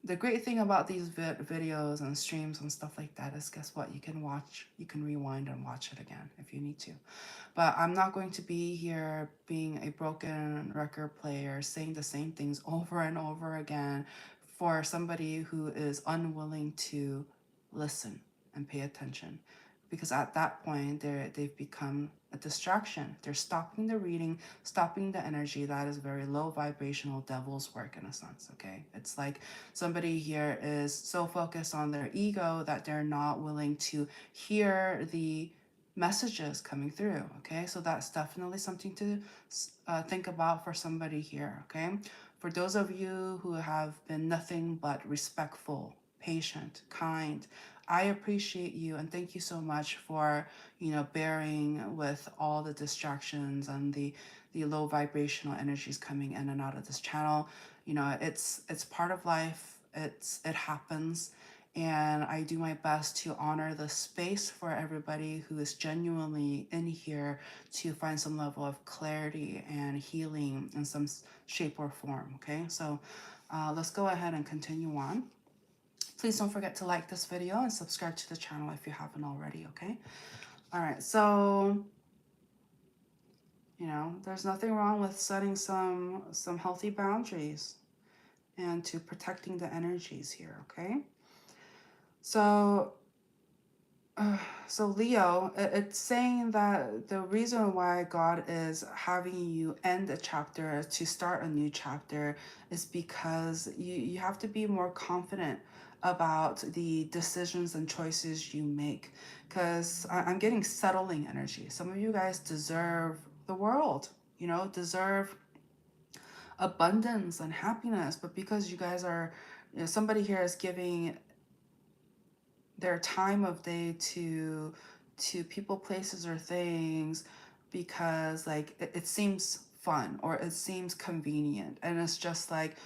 the great thing about these videos and streams and stuff like that is, guess what? You can watch, you can rewind and watch it again if you need to. But I'm not going to be here being a broken record player, saying the same things over and over again for somebody who is unwilling to listen and pay attention. Because at that point, they've become a distraction. They're stopping the reading, stopping the energy. That is very low vibrational devil's work in a sense, okay? It's like somebody here is so focused on their ego that they're not willing to hear the messages coming through, okay? So that's definitely something to think about for somebody here, okay? For those of you who have been nothing but respectful, patient, kind, I appreciate you and thank you so much for, bearing with all the distractions and the low vibrational energies coming in and out of this channel. It's part of life. It happens. And I do my best to honor the space for everybody who is genuinely in here to find some level of clarity and healing in some shape or form, okay? So let's go ahead and continue on. Please don't forget to like this video and subscribe to the channel if you haven't already, okay? All right, so, there's nothing wrong with setting some healthy boundaries and to protecting the energies here, okay? So, so Leo, it's saying that the reason why God is having you end a chapter to start a new chapter is because you have to be more confident about the decisions and choices you make. Because I'm getting settling energy. Some of you guys deserve the world, deserve abundance and happiness. But because you guys are, somebody here is giving their time of day to people, places, or things because like it seems fun or it seems convenient, and it's just like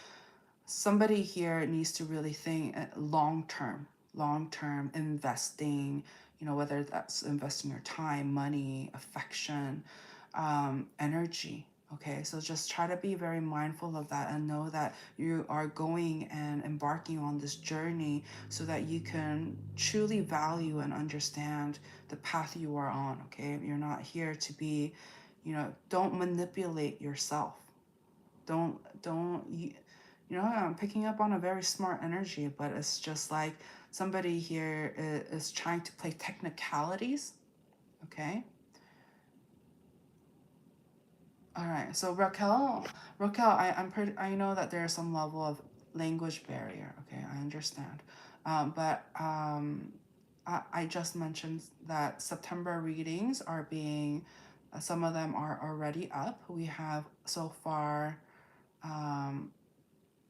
somebody here needs to really think long term investing, whether that's investing your time, money, affection, energy. Okay, so just try to be very mindful of that and know that you are going and embarking on this journey so that you can truly value and understand the path you are on, okay? You're not here to be, don't manipulate yourself. I'm picking up on a very smart energy, but it's just like somebody here is trying to play technicalities, okay? All right, so Raquel, I know that there's some level of language barrier. Okay, I understand, but I just mentioned that September readings are being, some of them are already up. We have so far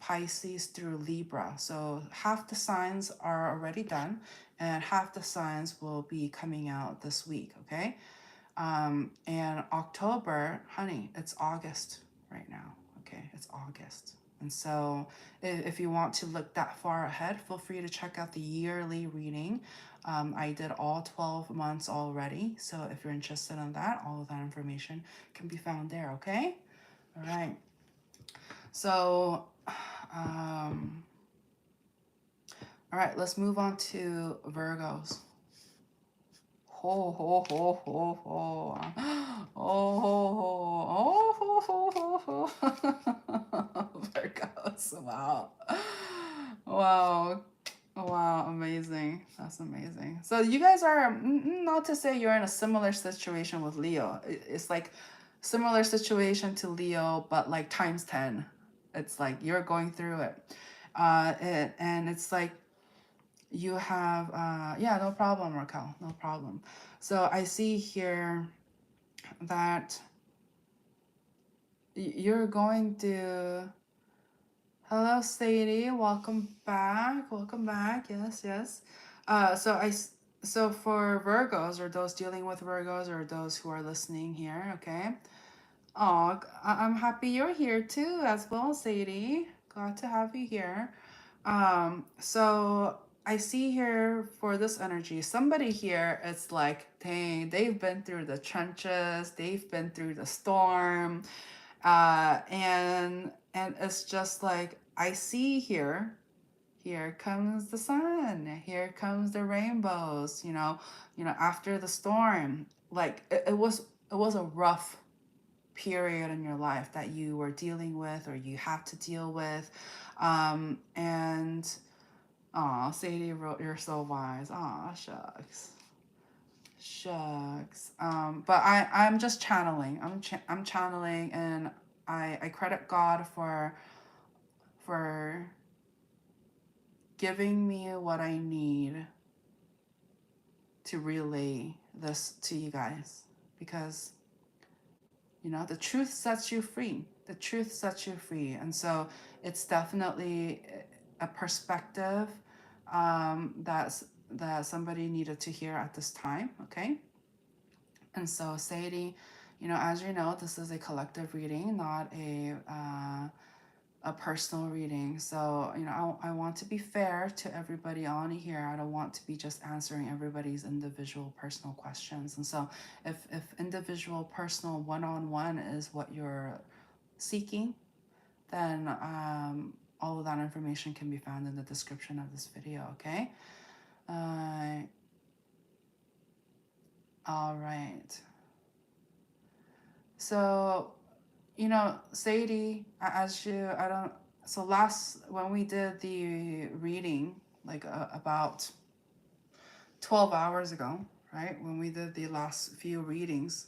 Pisces through Libra, so half the signs are already done, and half the signs will be coming out this week. Okay. And October, honey, it's August right now. Okay, it's August. And so if you want to look that far ahead, feel free to check out the yearly reading. I did all 12 months already. So if you're interested in that, all of that information can be found there, okay? All right. So, all right, let's move on to Virgos. Ho ho ho ho ho. Oh ho ho. Oh ho ho ho. Virgos. Wow. Wow. Wow, amazing. That's amazing. So you guys are, not to say you're in a similar situation with Leo. It's like similar situation to Leo, but like times 10. It's like you're going through it. And it's like you have, yeah, no problem, Raquel, no problem. So I see here that you're going to, hello, Sadie, welcome back, yes. So for Virgos, or those dealing with Virgos, or those who are listening here, okay? Oh, I'm happy you're here too as well, Sadie. Glad to have you here. So I see here for this energy, somebody here, it's like, dang, they've been through the trenches, they've been through the storm, and it's just like I see here Here comes the sun. Here comes the rainbows. After the storm, like it was a rough period in your life that you were dealing with or you had to deal with. And Sadie wrote, "You're so wise." Aw, shucks. Shucks. But I'm just channeling. I'm channeling, and I credit God for giving me what I need to relay this to you guys, because the truth sets you free. The truth sets you free. And so it's definitely a perspective that somebody needed to hear at this time. Okay. And so Sadie, as you know, this is a collective reading, not a personal reading. So, I want to be fair to everybody on here. I don't want to be just answering everybody's individual personal questions. And so if individual personal one-on-one is what you're seeking, then all of that information can be found in the description of this video, okay? All right. So, Sadie, when we did the reading, like about 12 hours ago, right? When we did the last few readings,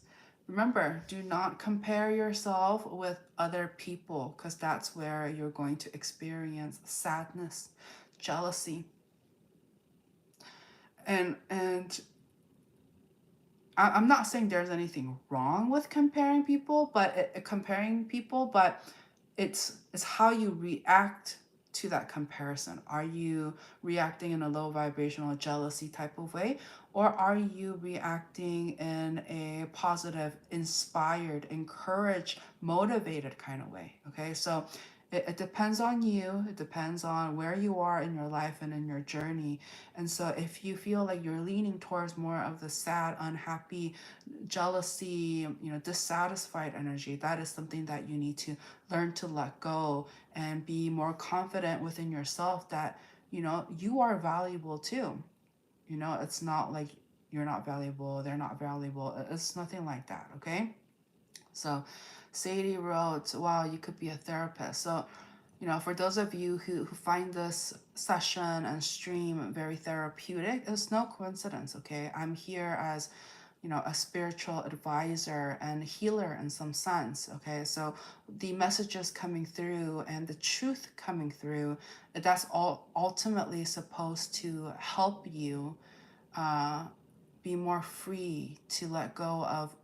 remember, do not compare yourself with other people, because that's where you're going to experience sadness, jealousy. And I'm not saying there's anything wrong with comparing people, but it's how you react to that comparison. Are you reacting in a low vibrational jealousy type of way, or are you reacting in a positive, inspired, encouraged, motivated kind of way? Okay, so it depends on you. It depends on where you are in your life and in your journey. And so if you feel like you're leaning towards more of the sad, unhappy, jealousy, dissatisfied energy, that is something that you need to learn to let go and be more confident within yourself that, you are valuable too. It's not like you're not valuable, they're not valuable. It's nothing like that, okay? So Sadie wrote, wow, you could be a therapist. So, for those of you who find this session and stream very therapeutic, it's no coincidence, okay? I'm here as, a spiritual advisor and healer in some sense, okay? So the messages coming through and the truth coming through, that's all ultimately supposed to help you be more free to let go of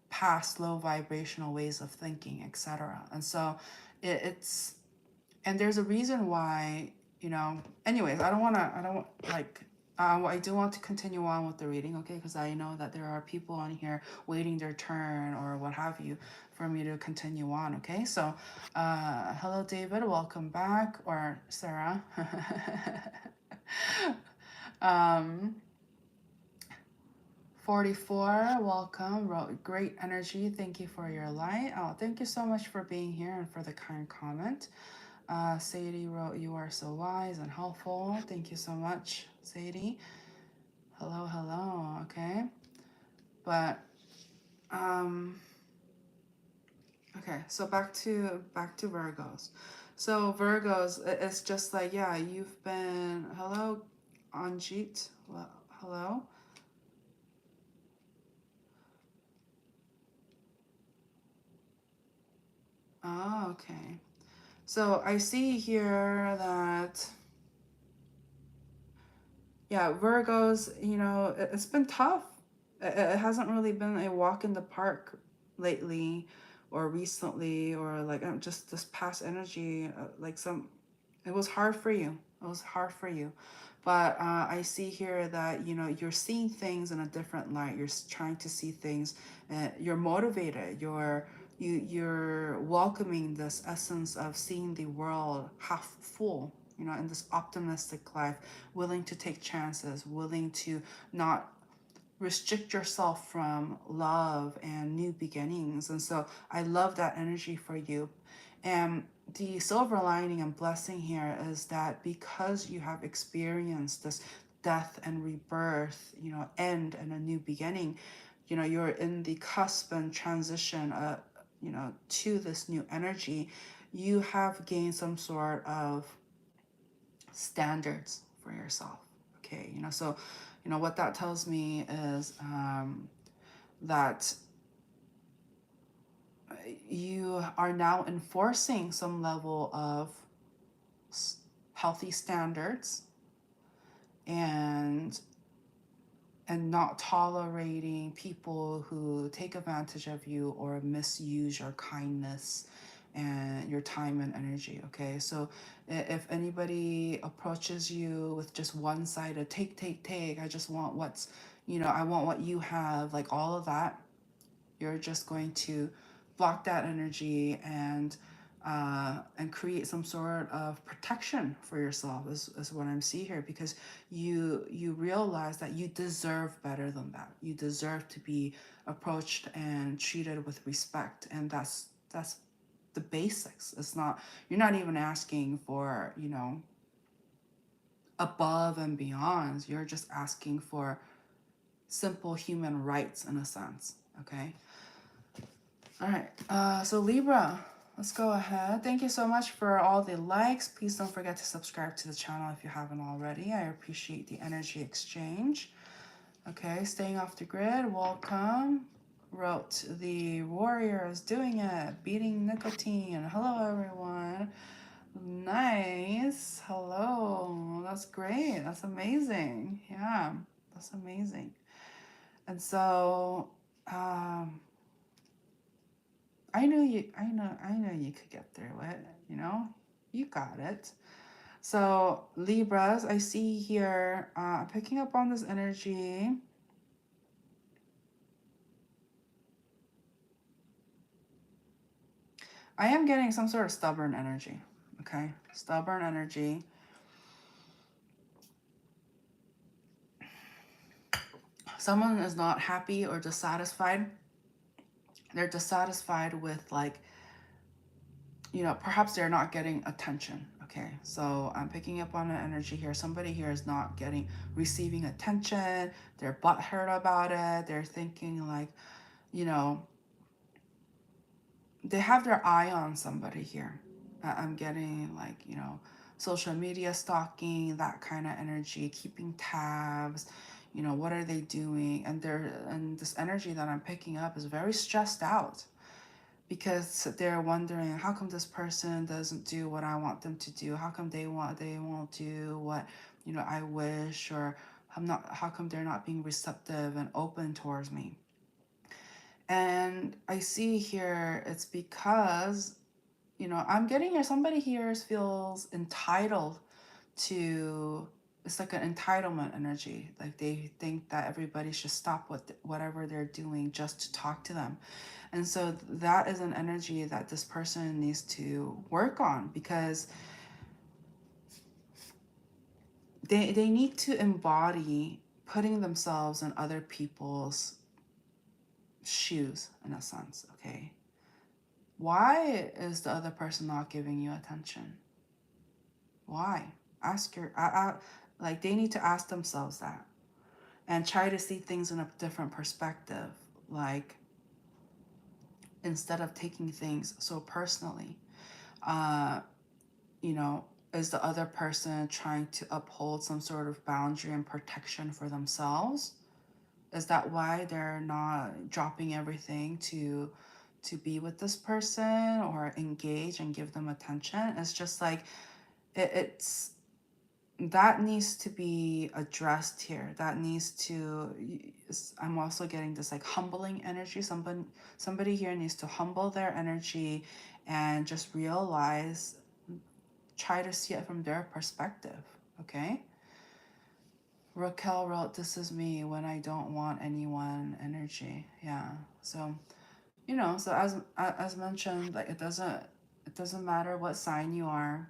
past low vibrational ways of thinking, etc. And so it's and there's a reason why, anyways, I do want to continue on with the reading, okay? Because I know that there are people on here waiting their turn or what have you for me to continue on, okay? So, hello, David, welcome back, or Sarah. 44, welcome. Great energy. Thank you for your light. Oh, thank you so much for being here and for the kind comment. Sadie wrote, you are so wise and helpful. Thank you so much, Sadie. Hello, hello. Okay. But, okay. So back to Virgos. So Virgos, it's just like, yeah, you've been, hello, Anjit. Hello. Oh, okay. So I see here that, yeah, Virgos, it's been tough. It hasn't really been a walk in the park lately or recently, or like just this past energy, it was hard for you. It was hard for you. But I see here that, you're seeing things in a different light. You're trying to see things. You're motivated. You're welcoming this essence of seeing the world half full, in this optimistic life, willing to take chances, willing to not restrict yourself from love and new beginnings. And so I love that energy for you. And the silver lining and blessing here is that because you have experienced this death and rebirth, you know, end and a new beginning, you know, you're in the cusp and transition, you know, to this new energy, you have gained some sort of standards for yourself. Okay, you know, so, you know, what that tells me is that you are now enforcing some level of healthy standards and not tolerating people who take advantage of you or misuse your kindness and your time and energy. Okay, so if anybody approaches you with just one-sided take, I just want what's, you know, I want what you have, like all of that, you're just going to block that energy and create some sort of protection for yourself is what I'm seeing here, because you realize that you deserve better than that. You deserve to be approached and treated with respect, and that's the basics. It's not, you're not even asking for, you know, above and beyond. You're just asking for simple human rights in a sense. Okay. All right, so Libra, let's go ahead. Thank you so much for all the likes. Please don't forget to subscribe to the channel if you haven't already. I appreciate the energy exchange. Okay, staying off the grid, welcome. Wrote the warrior is doing it, beating nicotine. Hello, everyone. Nice. Hello. That's great. That's amazing. Yeah, that's amazing. And so, I know you could get through it, you know, you got it. So Libras, I see here, picking up on this energy. I am getting some sort of stubborn energy, okay? Stubborn energy. Someone is not happy or dissatisfied. They're dissatisfied with, like, you know, perhaps they're not getting attention. Okay, so I'm picking up on an energy here. Somebody here is not receiving attention. They're butthurt about it. They're thinking like, you know, they have their eye on somebody here. I'm getting like, you know, social media stalking, that kind of energy, keeping tabs, you know, what are they doing? And this energy that I'm picking up is very stressed out, because they're wondering, how come this person doesn't do what I want them to do? How come they won't do what, you know, I wish? Or how come they're not being receptive and open towards me? And I see here it's because, you know, I'm getting here, somebody here feels entitled to, it's like an entitlement energy. Like they think that everybody should stop whatever they're doing just to talk to them. And so that is an energy that this person needs to work on, because they need to embody putting themselves in other people's shoes, in a sense. Okay, why is the other person not giving you attention? Why? Ask like, they need to ask themselves that and try to see things in a different perspective. Like, instead of taking things so personally, you know, is the other person trying to uphold some sort of boundary and protection for themselves? Is that why they're not dropping everything to be with this person or engage and give them attention? It's just like, it's that needs to be addressed here. That needs to, I'm also getting this like humbling energy. Somebody here needs to humble their energy and just realize, try to see it from their perspective. Okay, Raquel wrote, this is me when I don't want anyone energy. Yeah, so, you know, so as mentioned, like, it doesn't matter what sign you are,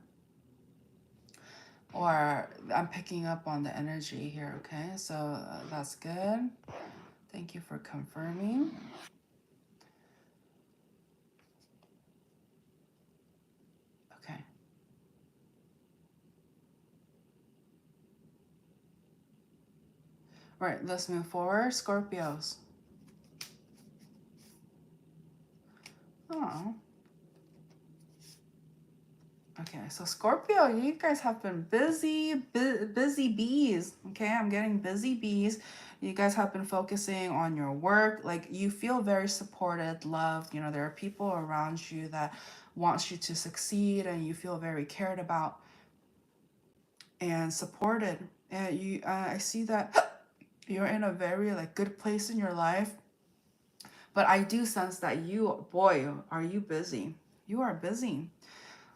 or I'm picking up on the energy here. Okay, so that's good. Thank you for confirming. Okay. All right, let's move forward. Scorpios. Oh. Okay, so Scorpio, you guys have been busy, busy bees. Okay, I'm getting busy bees. You guys have been focusing on your work. Like, you feel very supported, loved. You know, there are people around you that wants you to succeed, and you feel very cared about and supported. And I see that you're in a very like good place in your life. But I do sense that you, boy, are you busy. You are busy.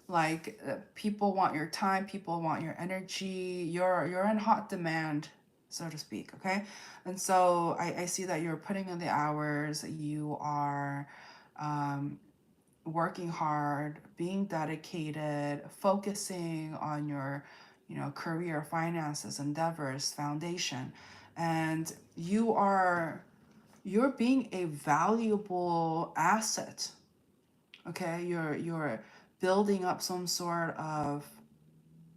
Like people want your time, people want your energy. You're in hot demand, so to speak. Okay, and so I see that you're putting in the hours. You are working hard, being dedicated, focusing on your, you know, career, finances, endeavors, foundation, and you're being a valuable asset. Okay, you're building up some sort of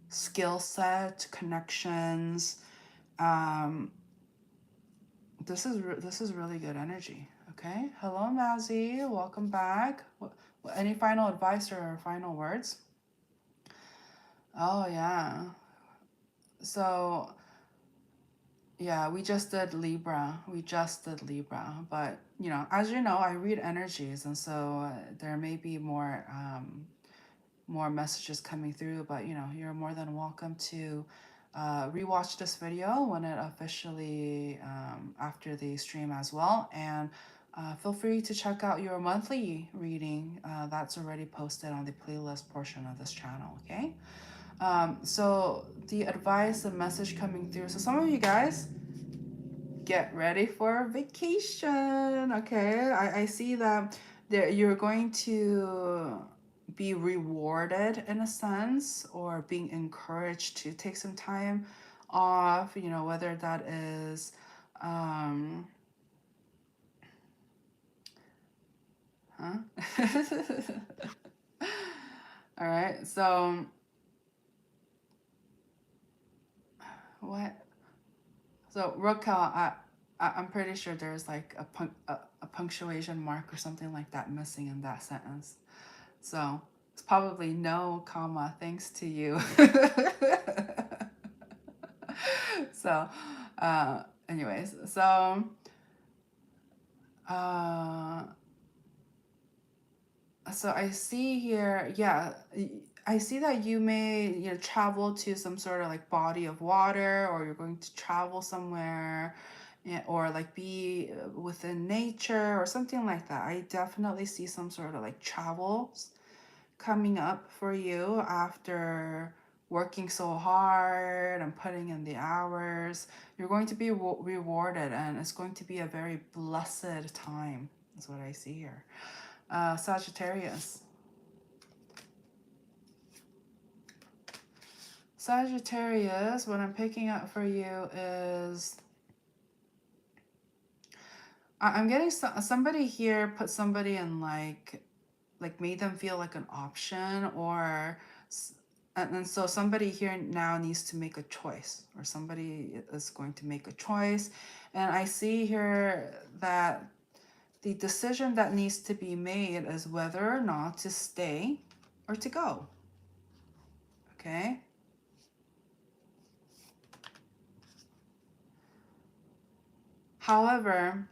skill set, connections. Um, this is really good energy. Okay, hello Mazzy, welcome back. Any final advice or final words? Oh yeah. So yeah, we just did Libra. We just did Libra, but you know, as you know, I read energies, and so there may be more messages coming through, but you know, you're more than welcome to rewatch this video when it officially after the stream as well, and feel free to check out your monthly reading that's already posted on the playlist portion of this channel. Okay, so the advice and message coming through, so some of you guys get ready for vacation. Okay, I see that there you're going to be rewarded in a sense, or being encouraged to take some time off, you know, whether that is um huh. All right, so what, so Raquel, I'm pretty sure there's like a punctuation mark or something like that missing in that sentence. So it's probably no comma thanks to you. So, anyways, uh, so I see here, yeah, I see that you may, you know, travel to some sort of like body of water, or you're going to travel somewhere, or like be within nature or something like that. I definitely see some sort of like travels coming up for you after working so hard and putting in the hours. You're going to be rewarded, and it's going to be a very blessed time, is what I see here. Sagittarius. Sagittarius, what I'm picking up for you is I'm getting somebody here put somebody in like made them feel like an option, or and so somebody here now needs to make a choice, or somebody is going to make a choice, and I see here that the decision that needs to be made is whether or not to stay or to go. Okay, however,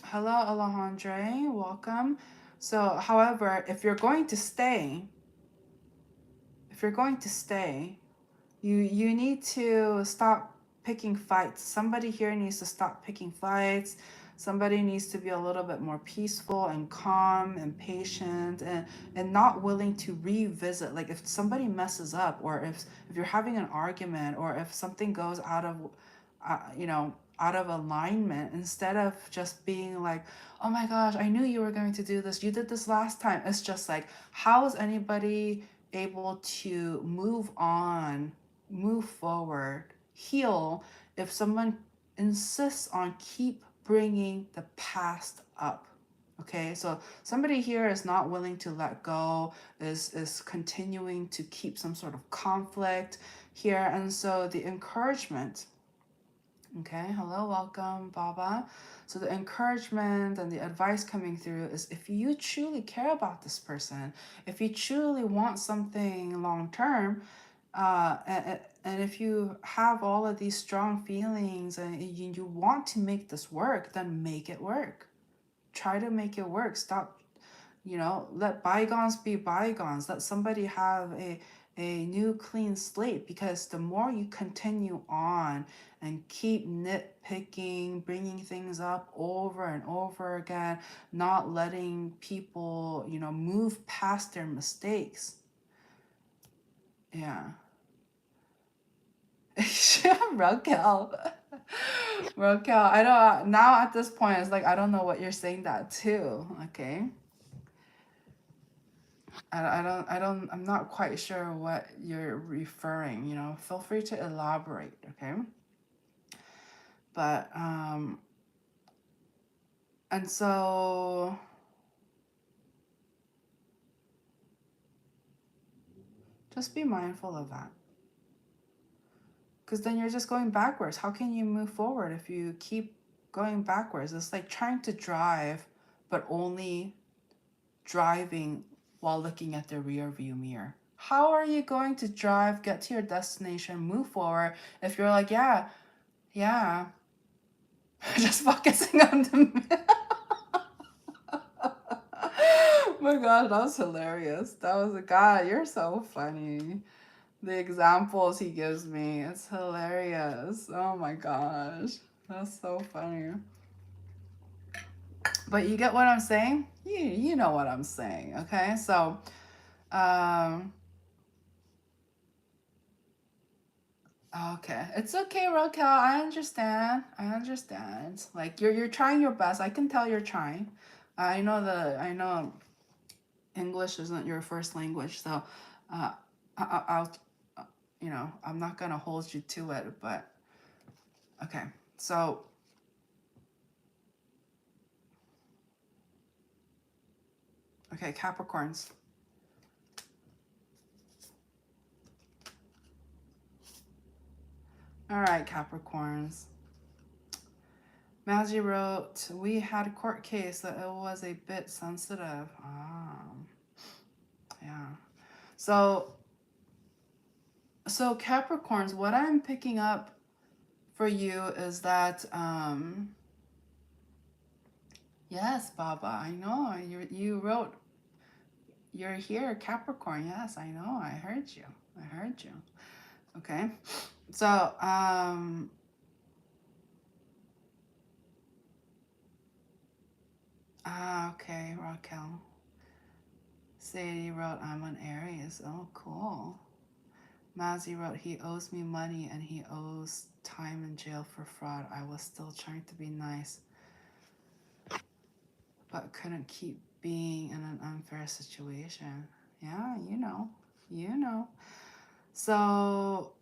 hello Alejandre, welcome. So however, if you're going to stay, you need to stop picking fights. Somebody here needs to stop picking fights. Somebody needs to be a little bit more peaceful and calm and patient, and not willing to revisit. Like if somebody messes up, or if you're having an argument, or if something goes out of you know, out of alignment, instead of just being like, oh my gosh, I knew you were going to do this, you did this last time. It's just like, how is anybody able to move on, move forward, heal if someone insists on keep bringing the past up. Okay, so somebody here is not willing to let go, is continuing to keep some sort of conflict here. And so the encouragement, okay, hello, welcome, Baba. So the encouragement and the advice coming through is, if you truly care about this person, if you truly want something long term, and if you have all of these strong feelings and you want to make this work, then make it work. Try to make it work. Stop, let bygones be bygones. Let somebody have a new clean slate, because the more you continue on and keep nitpicking, bringing things up over and over again, not letting people, move past their mistakes. Yeah. Raquel. Raquel, I don't, now at this point, it's like, I don't know what you're saying that too, okay? I'm not quite sure what you're referring, feel free to elaborate, okay? But, and so, just be mindful of that. Because then you're just going backwards. How can you move forward if you keep going backwards? It's like trying to drive, but only driving while looking at the rear view mirror. How are you going to drive, get to your destination, move forward if you're like, yeah, just focusing on the oh my gosh, that was hilarious. That was a guy. You're so funny. The examples he gives me, it's hilarious. Oh my gosh, that's so funny. But you get what I'm saying? You know what I'm saying, okay? So, okay, it's okay, Raquel. I understand. Like you're trying your best. I can tell you're trying. I know English isn't your first language, so I'll I'm not gonna hold you to it, but okay. So okay, Capricorns. All right, Capricorns. Maggie wrote, we had a court case that it was a bit sensitive. Yeah. So Capricorns, what I'm picking up for you is that, yes, Baba, I know, you wrote, you're here, Capricorn. Yes, I know, I heard you. Okay. So, okay, Raquel. Sadie wrote, I'm an Aries. Oh, cool. Mazzy wrote, he owes me money and he owes time in jail for fraud. I was still trying to be nice, but couldn't keep being in an unfair situation. Yeah, you know. So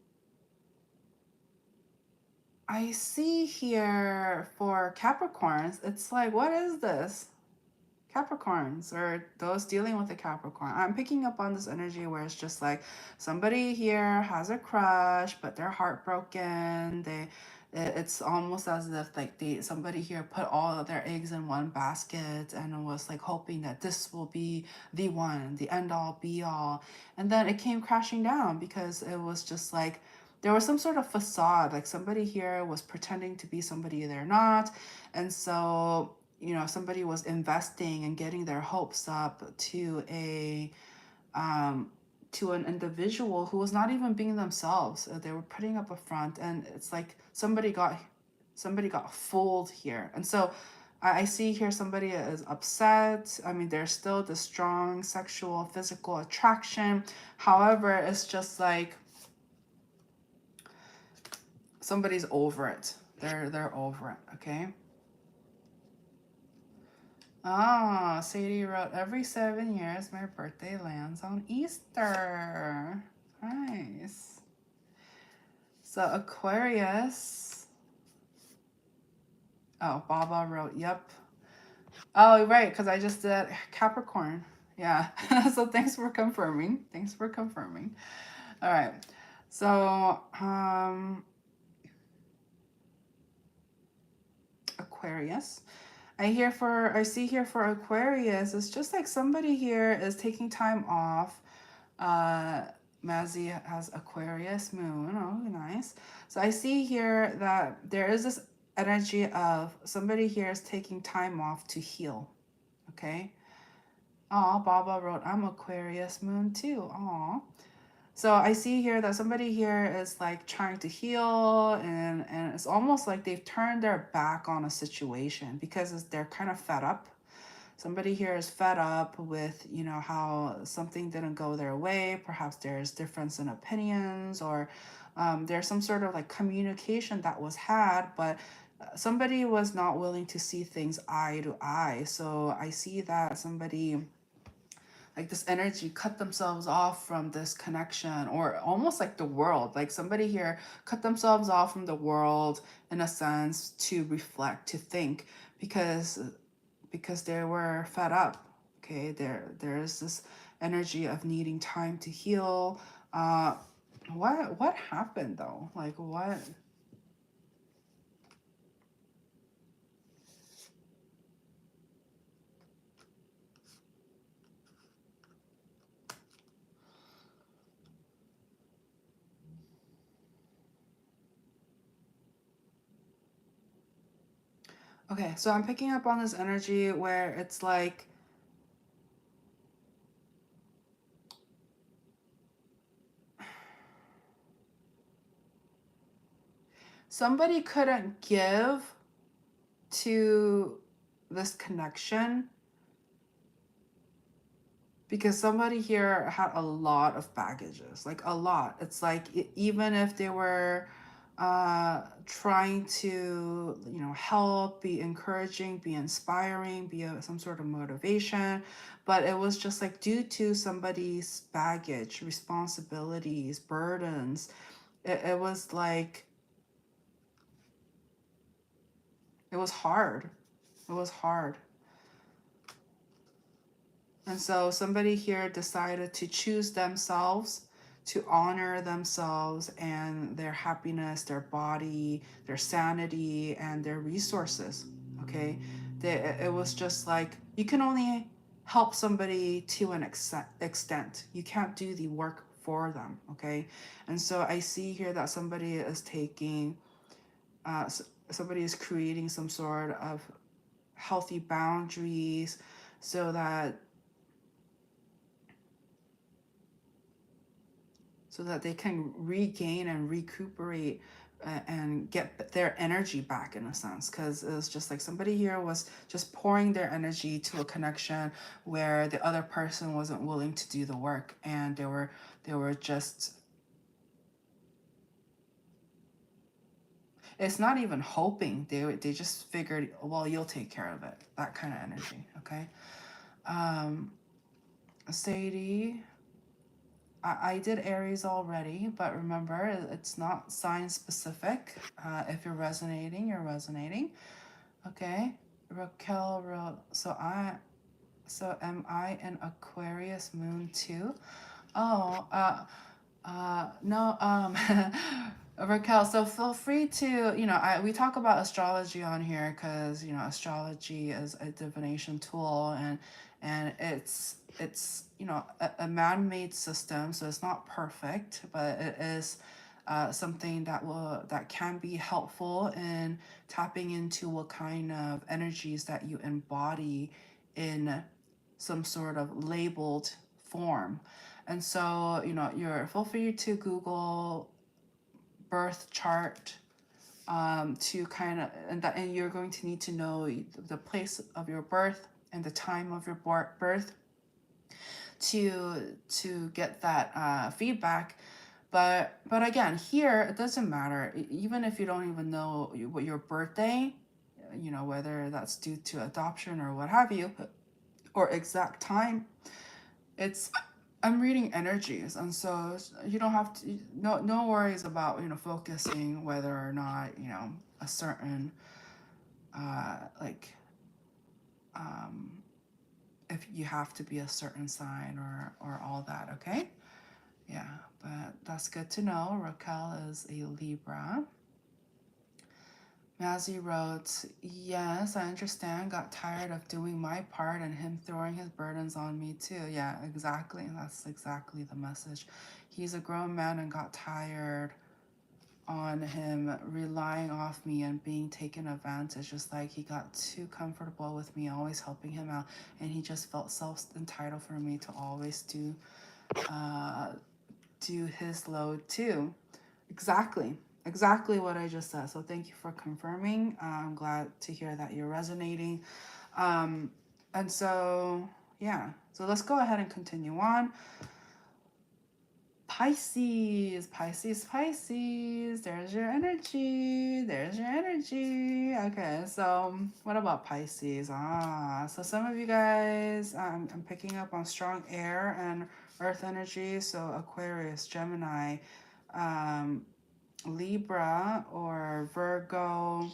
I see here for Capricorns, it's like, what is this? Capricorns, or those dealing with a Capricorn. I'm picking up on this energy where it's just like somebody here has a crush, but they're heartbroken. It's almost as if like somebody here put all of their eggs in one basket and was like hoping that this will be the one, the end all be all. And then it came crashing down because it was just like there was some sort of facade, like somebody here was pretending to be somebody they're not. And so somebody was investing and getting their hopes up to an individual who was not even being themselves. They were putting up a front, and it's like somebody got fooled here. And so I see here somebody is upset. I mean, there's still the strong sexual, physical attraction. However, it's just like somebody's over it. They're over it, okay? Sadie wrote, every 7 years my birthday lands on Easter. Nice. So Aquarius. Oh, Baba wrote, yep. Oh, right, because I just did Capricorn. Yeah. So thanks for confirming. Thanks for confirming. All right. So, Aquarius. I see here for Aquarius, it's just like somebody here is taking time off. Mazzy has Aquarius moon. Oh, nice. So I see here that there is this energy of somebody here is taking time off to heal. Okay. Oh, Baba wrote, I'm Aquarius moon too. Oh. So I see here that somebody here is like trying to heal, and it's almost like they've turned their back on a situation because they're kind of fed up. Somebody here is fed up with, you know, how something didn't go their way. Perhaps there's difference in opinions, or there's some sort of like communication that was had, but somebody was not willing to see things eye to eye. So I see that somebody, like this energy, cut themselves off from this connection, or almost like the world, like somebody here cut themselves off from the world in a sense to reflect, to think, because they were fed up. Okay, there's this energy of needing time to heal. What happened though? Like what? Okay, so I'm picking up on this energy where it's like somebody couldn't give to this connection because somebody here had a lot of baggages, like a lot. It's like even if they were trying to, you know, help, be encouraging, be inspiring, be some sort of motivation, but it was just like due to somebody's baggage, responsibilities, burdens, it was like it was hard. It was hard. And so somebody here decided to choose themselves, to honor themselves and their happiness, their body, their sanity, and their resources. Okay. It was just like you can only help somebody to an extent. You can't do the work for them. Okay. And so I see here that somebody is taking, somebody is creating some sort of healthy boundaries so that they can regain and recuperate and get their energy back in a sense, because it was just like somebody here was just pouring their energy to a connection where the other person wasn't willing to do the work, and they were just, it's not even hoping, they just figured, well, you'll take care of it, that kind of energy. Okay. um Sadie, I did Aries already, but remember, it's not sign specific. If you're resonating, you're resonating. Okay. Raquel wrote, so am I an Aquarius moon too? Oh, no, Raquel, so feel free to, you know, we talk about astrology on here because, you know, astrology is a divination tool, and it's you know, a man-made system, so it's not perfect, but it is something that can be helpful in tapping into what kind of energies that you embody in some sort of labeled form. And so, you know, you're feel free to Google birth chart, to kind of, and you're going to need to know the place of your birth and the time of your birth to get that feedback. But again, here it doesn't matter. Even if you don't even know what your birthday, you know, whether that's due to adoption or what have you, or exact time, it's I'm reading energies, and so you don't have to, no worries about, focusing whether or not, a certain, like, um, if you have to be a certain sign or all that, okay? Yeah, but that's good to know. Raquel is a Libra. Mazzy wrote, yes, I understand. Got tired of doing my part and him throwing his burdens on me too. Yeah, exactly. That's exactly the message. He's a grown man and got tired on him relying off me and being taken advantage. Just like he got too comfortable with me always helping him out, and he just felt self-entitled for me to always do his load too. Exactly what I just said. So thank you for confirming. I'm glad to hear that you're resonating. And so, yeah, so let's go ahead and continue on. Pisces, Pisces, Pisces. There's your energy. There's your energy. Okay, so what about Pisces? So some of you guys, I'm picking up on strong air and earth energy. So Aquarius, Gemini, Libra, or Virgo,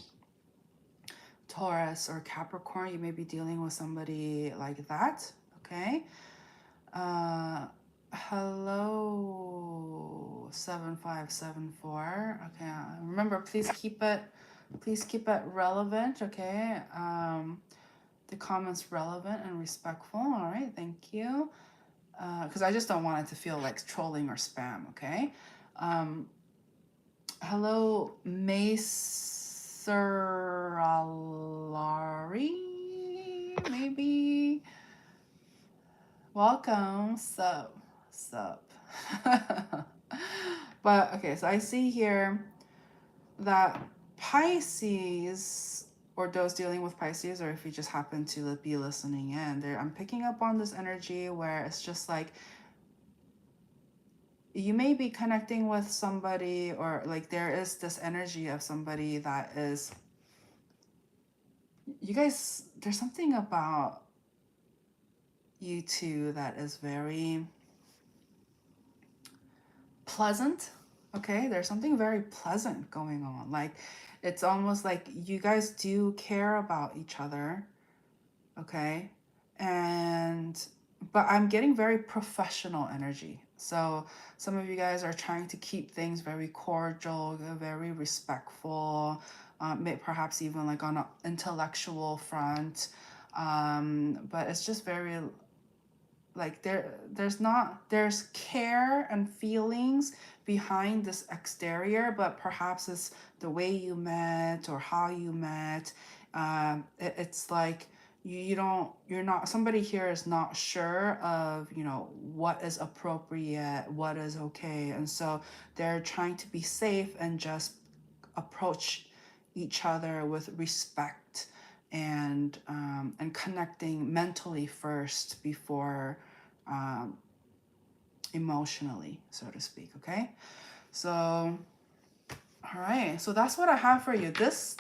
Taurus, or Capricorn. You may be dealing with somebody like that. Okay. Hello, 7574. Okay, remember, please keep it relevant. Okay, the comments relevant and respectful. All right, thank you. Because I just don't want it to feel like trolling or spam. Okay. Hello, Maceralari, maybe. Welcome. Sup. But okay, so I see here that Pisces, or those dealing with Pisces, or if you just happen to be listening in there, I'm picking up on this energy where it's just like you may be connecting with somebody, or like there is this energy of somebody that is, you guys, there's something about you two that is very pleasant. Okay, there's something very pleasant going on. Like it's almost like you guys do care about each other. Okay, and but I'm getting very professional energy. So some of you guys are trying to keep things very cordial, very respectful, perhaps even like on an intellectual front. But it's just very like there's care and feelings behind this exterior, but perhaps it's the way you met or how you met. It's like you're not, somebody here is not sure of what is appropriate, what is okay, and so they're trying to be safe and just approach each other with respect and connecting mentally first before emotionally, so to speak. Okay, so all right, so that's what I have for you. This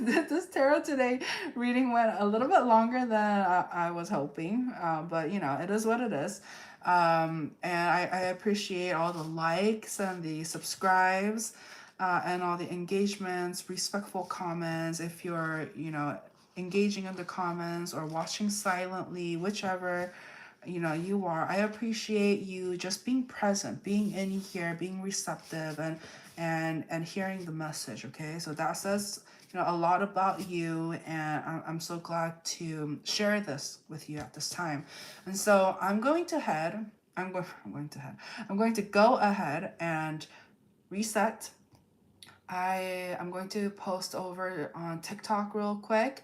this tarot today reading went a little bit longer than I was hoping, but it is what it is. And I appreciate all the likes and the subscribes, and all the engagements, respectful comments. If you're engaging in the comments or watching silently, whichever you are, I appreciate you just being present, being in here, being receptive, and hearing the message. Okay, so that says a lot about you, and I'm so glad to share this with you at this time. And so I'm going to go ahead and reset. I'm going to post over on TikTok real quick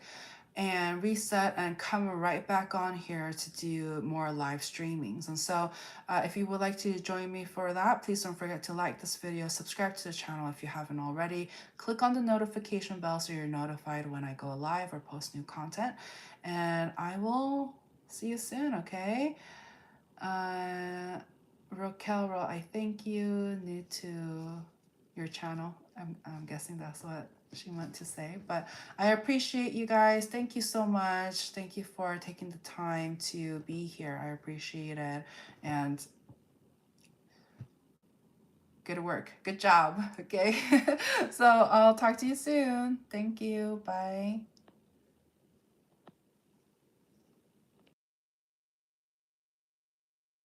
and reset and come right back on here to do more live streamings. And so if you would like to join me for that, please don't forget to like this video, subscribe to the channel if you haven't already, click on the notification bell so you're notified when I go live or post new content, and I will see you soon. Okay, Raquel, I thank you, new to your channel. I'm guessing that's what she meant to say. But I appreciate you guys. Thank you so much. Thank you for taking the time to be here. I appreciate it. And good work. Good job. Okay. So I'll talk to you soon. Thank you. Bye.